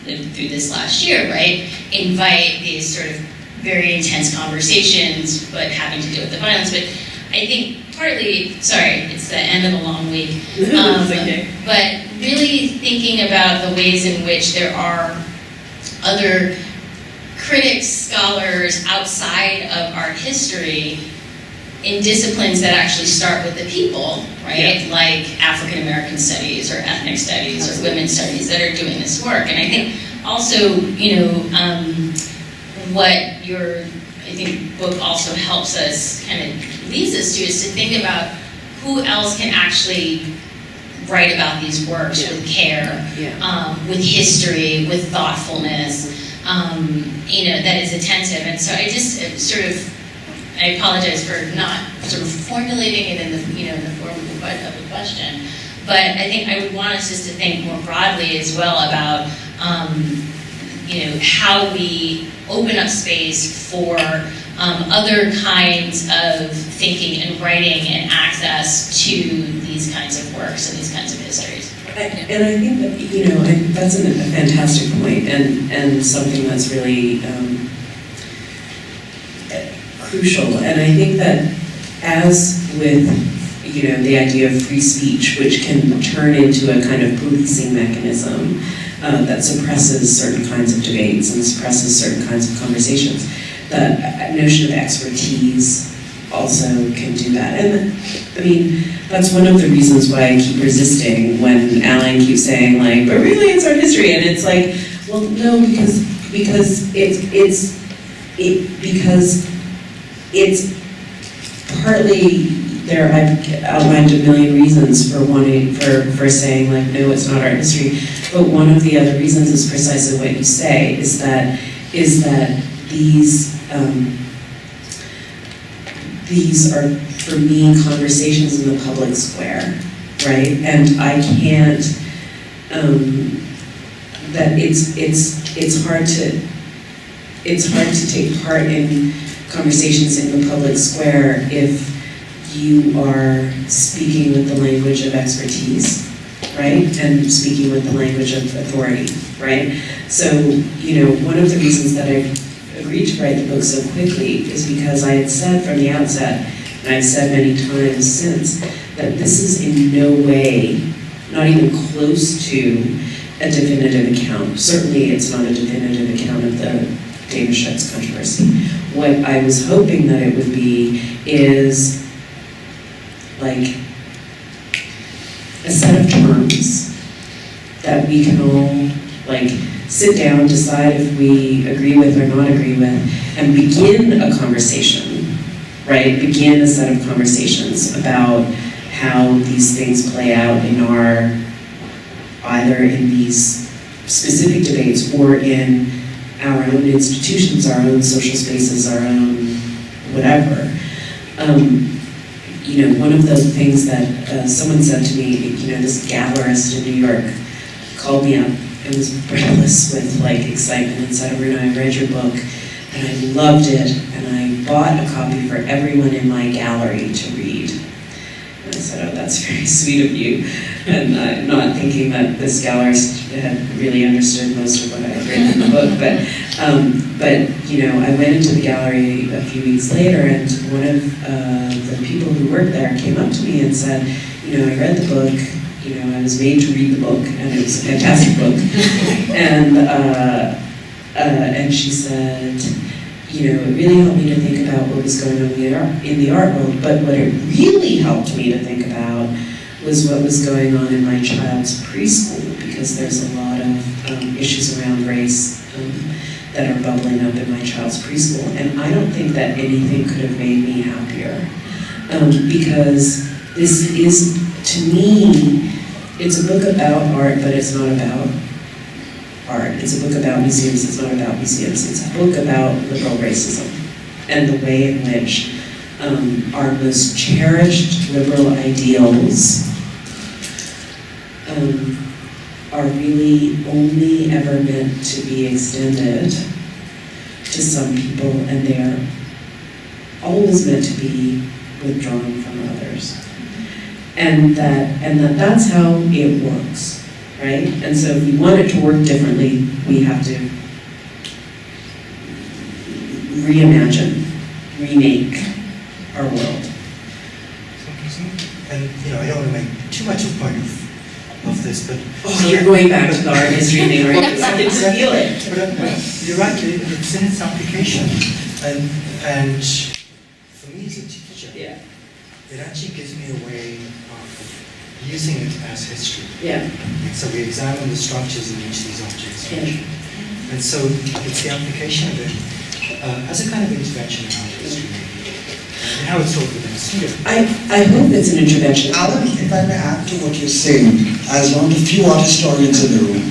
lived through this last year, right, invite these sort of very intense conversations, but having to do with the violence. But I think partly, sorry, it's the end of a long week, but really thinking about the ways in which there are other critics, scholars outside of art history in disciplines that actually start with the people, right? Yeah. Like African American studies or ethnic studies or women's studies that are doing this work. And I think also, what your, I think, book also helps us, kind of leads us to, is to think about who else can actually write about these works with care, with history, with thoughtfulness, that is attentive. And so I just I apologize for not sort of formulating it in the form of a question, but I think I would want us just to think more broadly as well about, how we open up space for other kinds of thinking and writing and access to these kinds of works and these kinds of histories. And I think that, that's a fantastic point, and something that's really crucial. And I think that, as with, the idea of free speech, which can turn into a kind of policing mechanism that suppresses certain kinds of debates and suppresses certain kinds of conversations, the notion of expertise also can do that. And I mean, that's one of the reasons why I keep resisting when Alan keeps saying, like, but really it's art history, and it's like, well, no, because it's partly there. I've outlined a million reasons for saying, like, no, it's not art history. But one of the other reasons is precisely what you say, is that these are, for me, conversations in the public square, right? And I can't, that it's hard to take part in conversations in the public square if you are speaking with the language of expertise, right? And speaking with the language of authority, right? So, one of the reasons that I agreed to write the book so quickly is because I had said from the outset, and I've said many times since, that this is in no way, not even close to a definitive account. Certainly it's not a definitive account of the David Schutz controversy. What I was hoping that it would be is like a set of terms that we can all sit down, decide if we agree with or not agree with, and begin a conversation, right? Begin a set of conversations about how these things play out in either in these specific debates or in our own institutions, our own social spaces, our own whatever. One of the things that someone said to me, this gallerist in New York called me up and was breathless with excitement and said, Aruna, I read your book and I loved it, and I bought a copy for everyone in my gallery to read. And I said, oh, that's very sweet of you. And I'm not thinking that this gallerist had really understood most of what I had written in the book, but I went into the gallery a few weeks later, and one of the people who worked there came up to me and said, I read the book, I was made to read the book, and it was a fantastic book. And she said, it really helped me to think about what was going on in the art world, but what it really helped me to think about was what was going on in my child's preschool, because there's a lot of issues around race that are bubbling up in my child's preschool. And I don't think that anything could have made me happier, because this is, to me, it's a book about art, but it's not about art. It's a book about museums, it's not about museums. It's a book about liberal racism and the way in which our most cherished liberal ideals are really only ever meant to be extended to some people, and they are always meant to be withdrawn from others. And that's how it works, right? And so if we want it to work differently, we have to reimagine, remake our world. And I don't want to make too much of a point of this, but you're going back to the art history thing, right? I can feel it. But you're right, it's in its application, and for me as a teacher, it actually gives me a way of using it as history. Yeah. So we examine the structures in which these objects function. And so it's the application of it as a kind of intervention in art history, and how it's sort of administered. I hope it's an intervention. Alan, if I may add to what you're saying, as one of the few art historians in the room,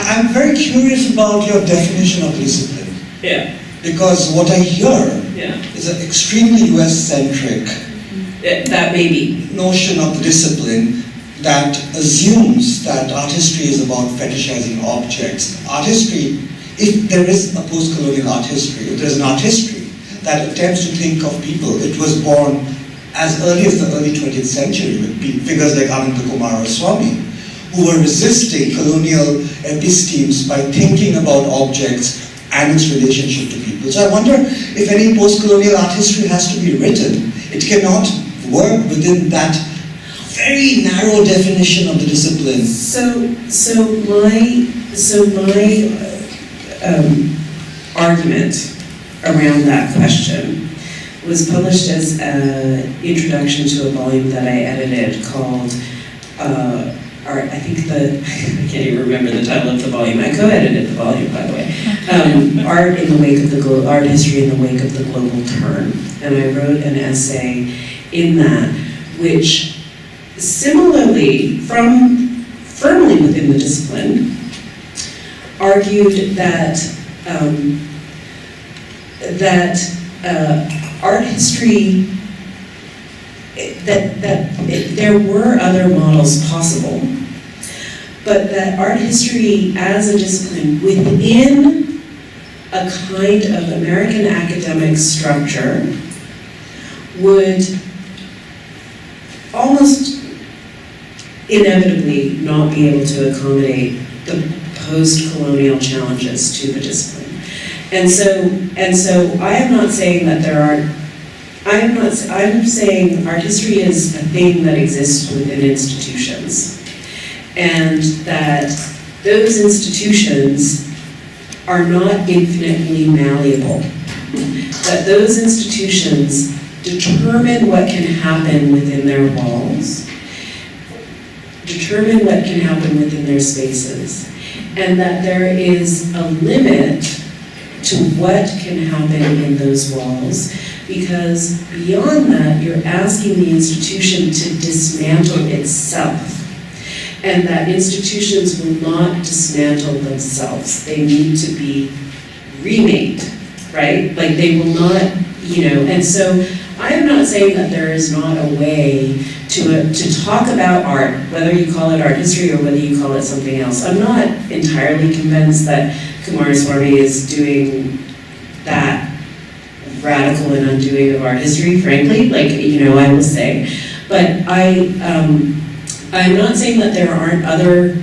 I'm very curious about your definition of discipline. Yeah. Because what I hear Yeah. is an extremely US-centric That may be. notion of the discipline that assumes that art history is about fetishizing objects. Art history, if there is a post-colonial art history, if there's an art history that attempts to think of people, it was born as early as the early 20th century with figures like Ananda Kumaraswamy, who were resisting colonial epistemes by thinking about objects and its relationship to people. So I wonder if any post-colonial art history has to be written. It cannot work within that very narrow definition of the discipline. So my argument around that question was published as an introduction to a volume that I edited called I can't even remember the title of the volume. I co-edited the volume, by the way. Art History in the Wake of the Global Turn. And I wrote an essay in that, which similarly, from firmly within the discipline, argued that art history, that there were other models possible, but that art history as a discipline within a kind of American academic structure would almost inevitably not be able to accommodate the post-colonial challenges to the discipline. And so I am not saying that there aren't, I'm saying art history is a thing that exists within institutions, and that those institutions are not infinitely malleable. That those institutions determine what can happen within their walls, determine what can happen within their spaces, and that there is a limit to what can happen in those walls, because beyond that, you're asking the institution to dismantle itself. And that institutions will not dismantle themselves. They need to be remade, right? Like they will not, and so I am not saying that there is not a way to talk about art, whether you call it art history or whether you call it something else. I'm not entirely convinced that Kumaraswamy is doing that radical and undoing of art history, frankly, I will say. But I'm not saying that there aren't other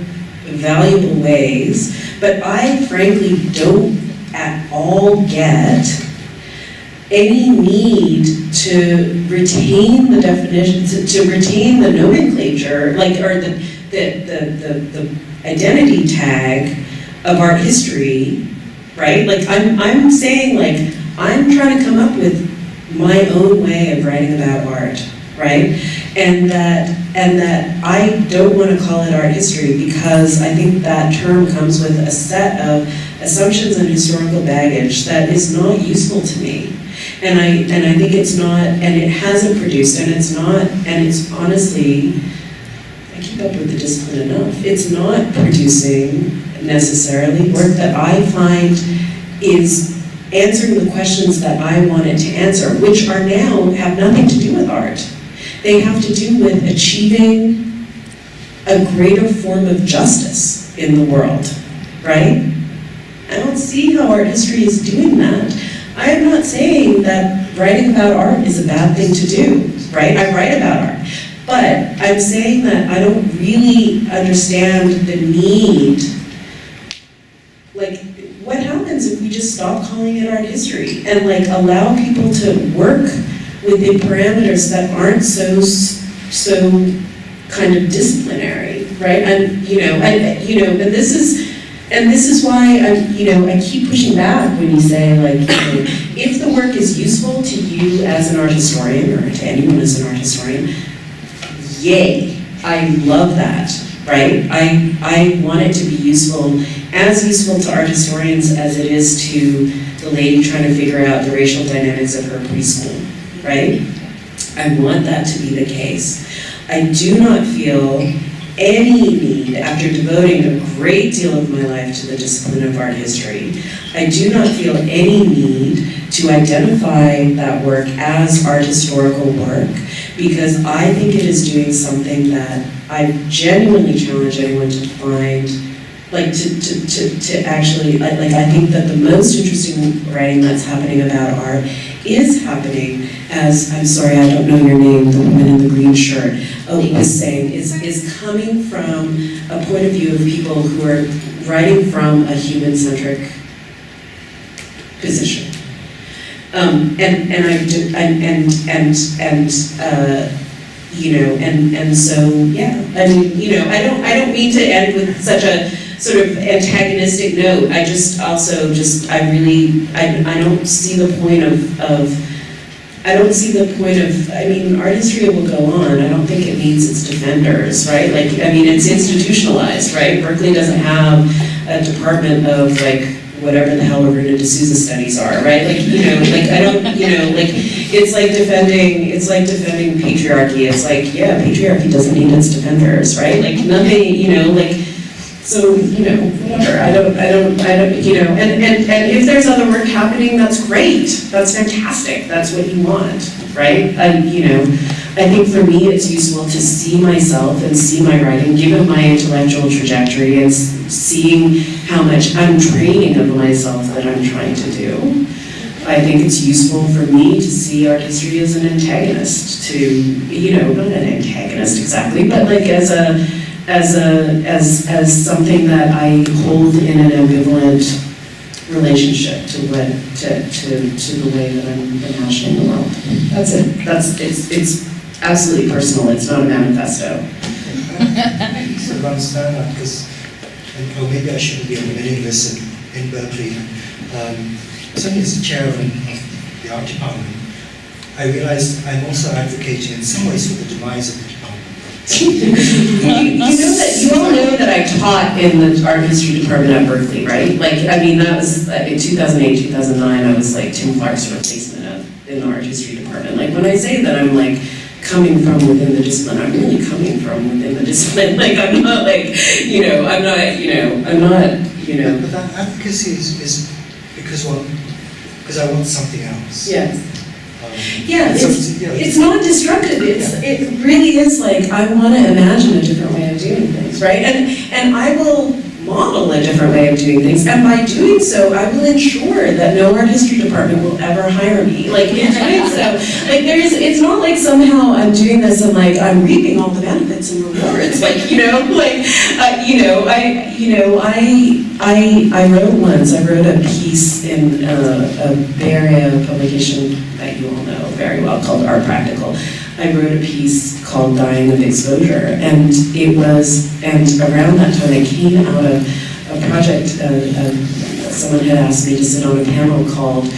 valuable ways, but I frankly don't at all get any need to retain the definition, to retain the nomenclature, or the identity tag of art history, right? Like I'm saying, like, I'm trying to come up with my own way of writing about art, right? And that I don't want to call it art history because I think that term comes with a set of assumptions and historical baggage that is not useful to me. And I think it's not, and it hasn't produced, and it's honestly, I keep up with the discipline enough, it's not producing necessarily work that I find is answering the questions that I wanted to answer, which are now have nothing to do with art. They have to do with achieving a greater form of justice in the world, right? I don't see how art history is doing that. I am not saying that writing about art is a bad thing to do, right? I write about art. But I'm saying that I don't really understand the need. Like, what happens if we just stop calling it art history and like allow people to work within parameters that aren't so kind of disciplinary, right? And this is why I keep pushing back when you say, like, if the work is useful to you as an art historian or to anyone as an art historian, yay, I love that, right? I want it to be useful as useful to art historians as it is to the lady trying to figure out the racial dynamics of her preschool, right? I want that to be the case. I do not feel any need, after devoting a great deal of my life to the discipline of art history, I do not feel any need to identify that work as art historical work, because I think it is doing something that I genuinely challenge anyone to find, like to actually, like I think that the most interesting writing that's happening about art is happening, as, I'm sorry, I don't know your name, the woman in the green shirt, was saying, is coming from a point of view of people who are writing from a human-centric position. So yeah, I mean, I don't mean to end with such a sort of antagonistic note. I just also I don't see the point of, I mean, art history will go on. I don't think it needs its defenders, right? Like, I mean, it's institutionalized, right? Berkeley doesn't have a department of, like, whatever the hell Aruna D'Souza studies are, right? Like, I don't, it's like defending patriarchy. It's like, yeah, patriarchy doesn't need its defenders, right? Like, nothing, so, whatever, I don't, and if there's other work happening, that's great, that's fantastic, that's what you want, right? I think for me it's useful to see myself and see my writing, given my intellectual trajectory, and seeing how much untraining of myself that I'm trying to do. I think it's useful for me to see art history as an antagonist to, not an antagonist exactly, but like as something that I hold in an ambivalent relationship to the way that I'm imagining the world. That's it. It's absolutely personal. It's not a manifesto. I sort of understand that because, or maybe I shouldn't be admitting this in Berkeley. Certainly as the chair of the art department, I realized I'm also advocating in some ways for the demise of the department. You all know that I taught in the art history department at Berkeley, right? Like, I mean, that was in 2008, 2009, I was like Tim Clark's replacement in the art history department. Like, when I say that I'm like coming from within the discipline, I'm really coming from within the discipline. Like, I'm not like, I'm not. But that advocacy is because I want something else. Yes. Yeah, it's not destructive. It really is like, I want to imagine a different way of doing things, right? And I will model a different way of doing things, and by doing so, I will ensure that no art history department will ever hire me. Like, in doing so, like, it's not like somehow I'm doing this and like I'm reaping all the benefits and rewards. Like, I wrote a piece in a Bay Area publication that you all know very well called Art Practical. I wrote a piece called Dying of Exposure, and around that time I came out of a project, someone had asked me to sit on a panel called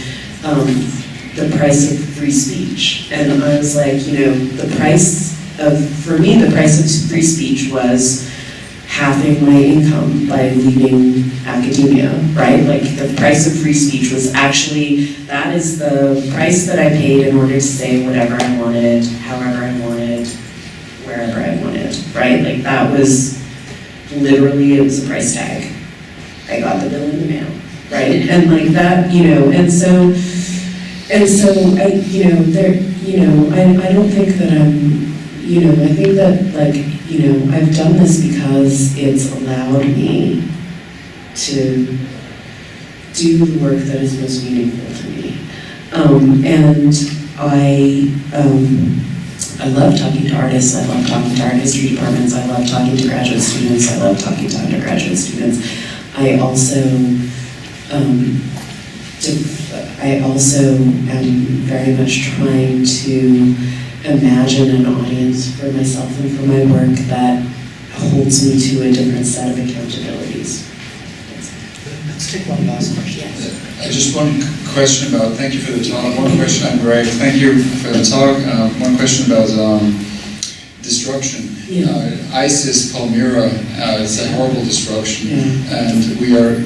The Price of Free Speech, and I was like, for me the price of free speech was halving my income by leaving academia, right? Like, the price of free speech was actually, that is the price that I paid in order to say whatever I wanted, however I wanted, wherever I wanted, right? Like, that was literally, it was a price tag. I got the bill in the mail, right? And like that, and so I, I don't think that I'm, I think that, like, I've done this because it's allowed me to do the work that is most meaningful to me. And I love talking to artists, I love talking to art history departments, I love talking to graduate students, I love talking to undergraduate students. I also am very much trying to imagine an audience for myself and for my work that holds me to a different set of accountabilities. Let's take one last question. Just one question about, thank you for the talk. One question on Greg, thank you for the talk. One question about destruction. Yeah. ISIS, Palmyra, it's a horrible destruction, Yeah. and we are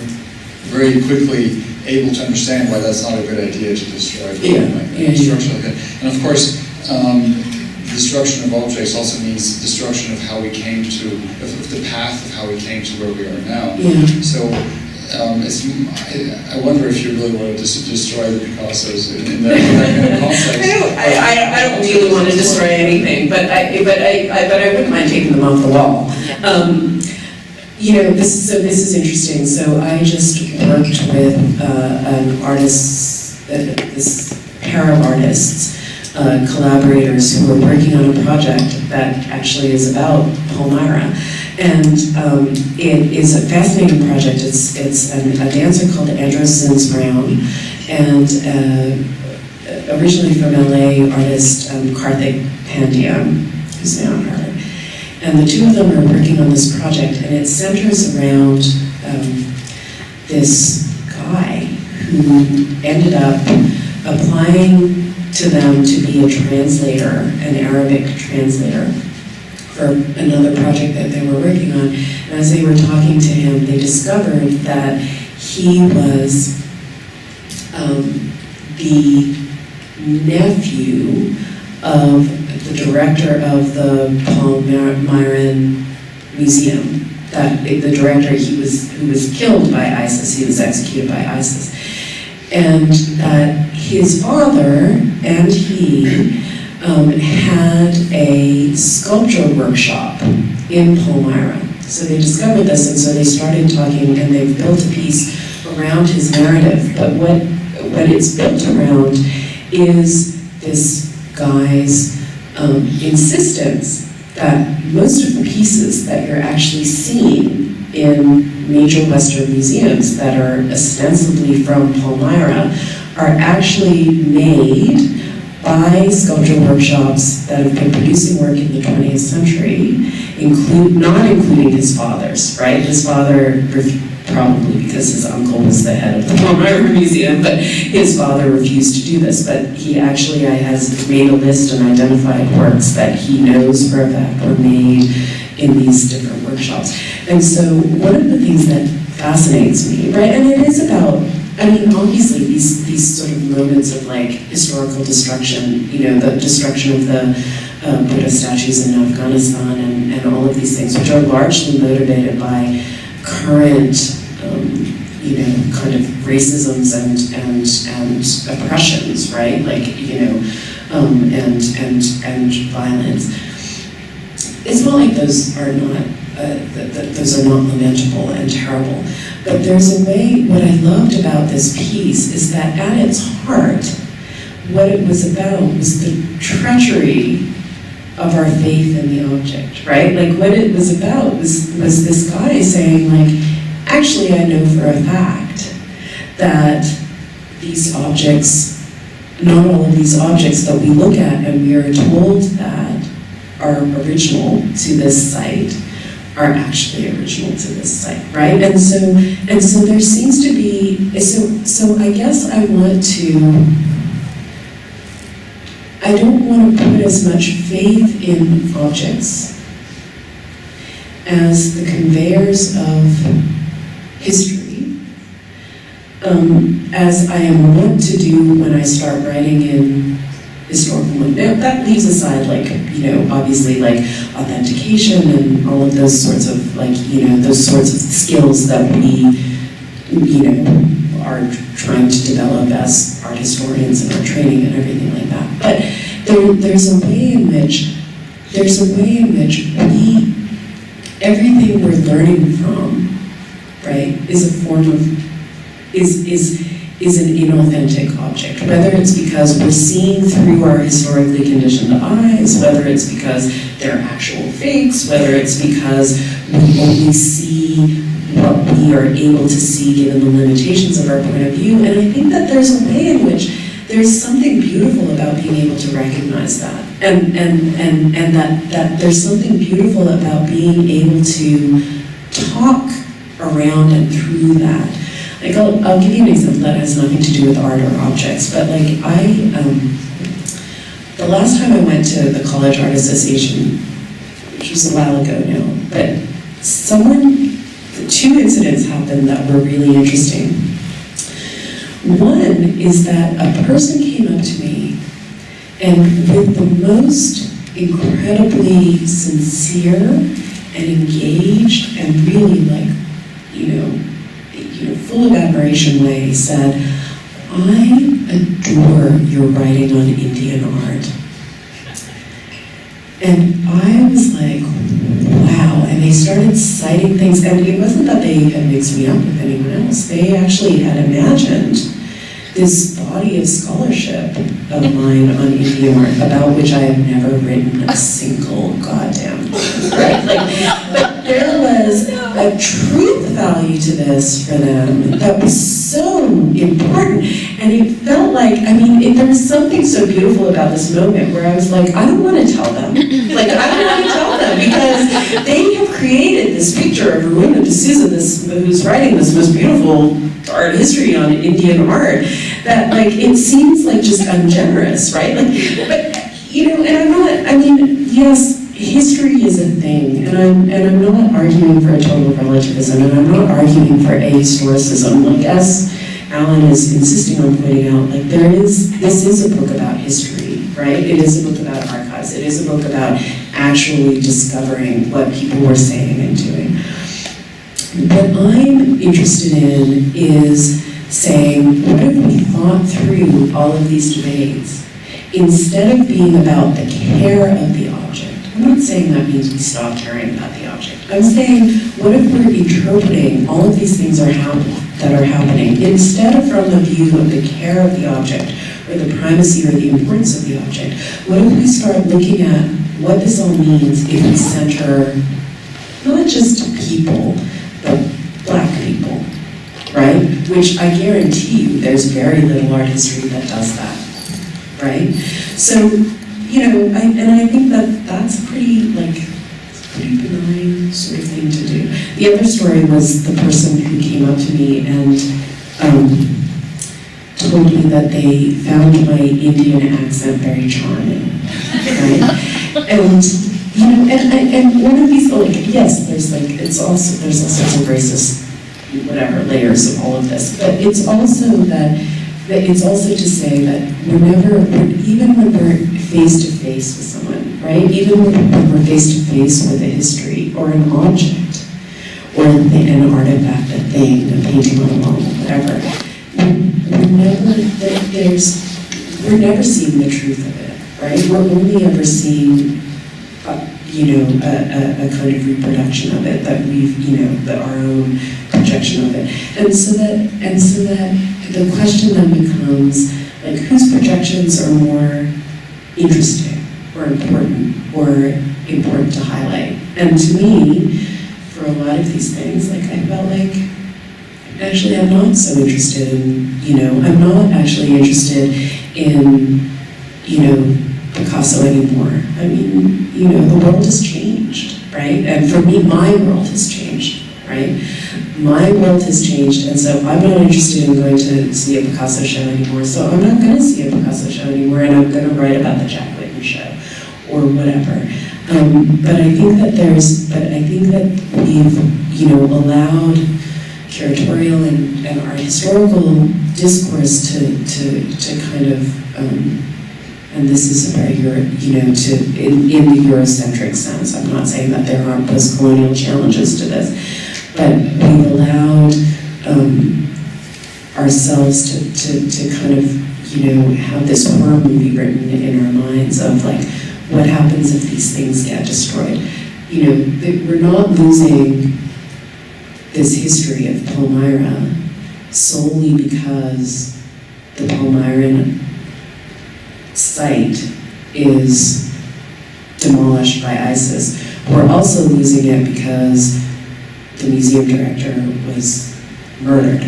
very quickly able to understand why that's not a good idea to destroy destruction like that. And of course, destruction of objects also means destruction of how we came to, of the path of how we came to where we are now. Yeah. So I wonder if you really wanted to destroy the Picassos in that kind of context. I don't really want to destroy anything, but I wouldn't mind taking them off the wall. This is interesting. So I just worked with an artist, this pair of artists, collaborators who were working on a project that actually is about Palmyra. And it is a fascinating project. It's a dancer called Andros Brown, and originally from LA artist Karthik Pandya, who's now in Harvard. And the two of them are working on this project, and it centers around this guy who ended up applying to them to be a translator, an Arabic translator, for another project that they were working on. And as they were talking to him, they discovered that he was the nephew of the director of the Palmyran Museum. That the director who was killed by ISIS, he was executed by ISIS. And that his father and he had a sculpture workshop in Palmyra. So they discovered this, and so they started talking, and they've built a piece around his narrative. But what it's built around is this guy's insistence that most of the pieces that you're actually seeing in major Western museums that are ostensibly from Palmyra are actually made by sculpture workshops that have been producing work in the 20th century, not including his father's, right? His father, probably because his uncle was the head of the Palmyra Museum, but his father refused to do this. But he actually has made a list and identified works that he knows for a fact were made in these different workshops. And so one of the things that fascinates me, right, and it is about, I mean, obviously these sort of moments of like historical destruction, the destruction of the Buddha statues in Afghanistan and all of these things, which are largely motivated by current, kind of racisms and oppressions, right? Like, and violence. It's not like those are not lamentable and terrible, but there's a way. What I loved about this piece is that at its heart, what it was about was the treachery of our faith in the object, right? Like what it was about was this guy saying, like, actually, I know for a fact that these objects, not all of these objects that we look at and we are told that are original to this site are actually original to this site, right? And so there seems to be, so I guess I don't want to put as much faith in objects as the conveyors of history, as I am wont to do when I start writing in historical. Now, that leaves aside, like, obviously, like, authentication and all of those sorts of, like, those sorts of skills that we, are trying to develop as art historians in our training and everything like that. But there's a way in which everything we're learning from, right, is a form of, is an inauthentic object, whether it's because we're seeing through our historically conditioned eyes, whether it's because they're actual fakes, whether it's because we only see what we are able to see given the limitations of our point of view. And I think that there's a way in which there's something beautiful about being able to recognize that. And that there's something beautiful about being able to talk around and through that. Like, I'll give you an example that has nothing to do with art or objects, but like the last time I went to the College Art Association which was a while ago now, but two incidents happened that were really interesting. One is that a person came up to me and with the most incredibly sincere and engaged and really full of admiration way said, "I adore your writing on Indian art." And I was like, wow, and they started citing things, and it wasn't that they had mixed me up with anyone else, they actually had imagined this body of scholarship of mine on Indian art, about which I have never written a single goddamn word, right? But there was a truth value to this for them that was so important, and it felt like, there was something so beautiful about this moment where I was like, I don't want to tell them. I don't want to tell them, because they have created this picture of Aruna D'Souza, who's writing this most beautiful art history on Indian art, that it seems just ungenerous, right? And I'm not, yes, history is a thing, and I'm not arguing for a total relativism, and I'm not arguing for ahistoricism, as Alan is insisting on pointing out, this is a book about history, right? It is a book about archives, it is a book about actually discovering what people were saying and doing. What I'm interested in is saying, what if we thought through all of these debates, instead of being about the care of the object? I'm not saying that means we stop caring about the object. I'm saying, what if we're interpreting all of these things that are happening, instead of from the view of the care of the object, or the primacy or the importance of the object? What if we start looking at what this all means if we center not just people, but Black people, right? Which I guarantee you there's very little art history that does that, right? So, I think that's a pretty benign sort of thing to do. The other story was the person who came up to me and told me that they found my Indian accent very charming, right? And one of these, yes, there's all sorts of racist, layers of all of this, but it's also it's also to say that even when we're face to face with someone, right? Even when we're face to face with a history or an object, or an artifact, a thing, a painting on a wall, whatever, we're never seeing the truth of it, right? We're only ever seeing a kind of reproduction of it, that our own projection of it. And so that the question then becomes, whose projections are more interesting, or important to highlight? And to me, for a lot of these things, I felt actually I'm not so interested in, I'm not actually interested in, Picasso anymore. The world has changed, right? And for me, my world has changed, right? My world has changed, and so I'm not interested in going to see a Picasso show anymore, so I'm not going to see a Picasso show anymore, and I'm going to write about the Jack Whitman show, or whatever. But I think that we've, allowed curatorial and art historical discourse to kind of, and this is a very in the Eurocentric sense. I'm not saying that there aren't post-colonial challenges to this, but we've allowed ourselves to kind of, have this horror movie written in our minds of what happens if these things get destroyed. We're not losing this history of Palmyra solely because the Palmyran site is demolished by ISIS. We're also losing it because the museum director was murdered.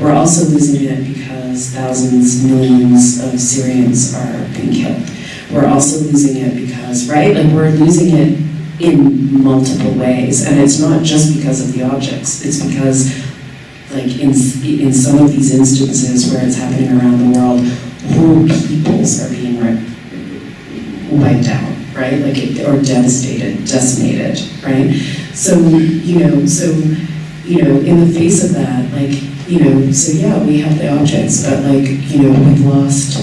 We're also losing it because thousands, millions of Syrians are being killed. We're also losing it because, right, we're losing it in multiple ways, and it's not just because of the objects. It's because, in some of these instances where it's happening around the world, whole peoples are being wiped out, right? right? Like, or devastated, decimated, right? So, in the face of that, like, so yeah, we have the objects, but like, we've lost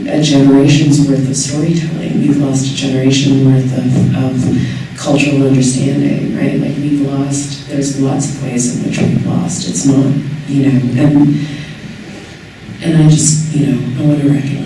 a generation's worth of storytelling. We've lost a generation worth of cultural understanding, right? Like, we've lost, there's lots of ways in which we've lost. It's not, and I just, I want to recognize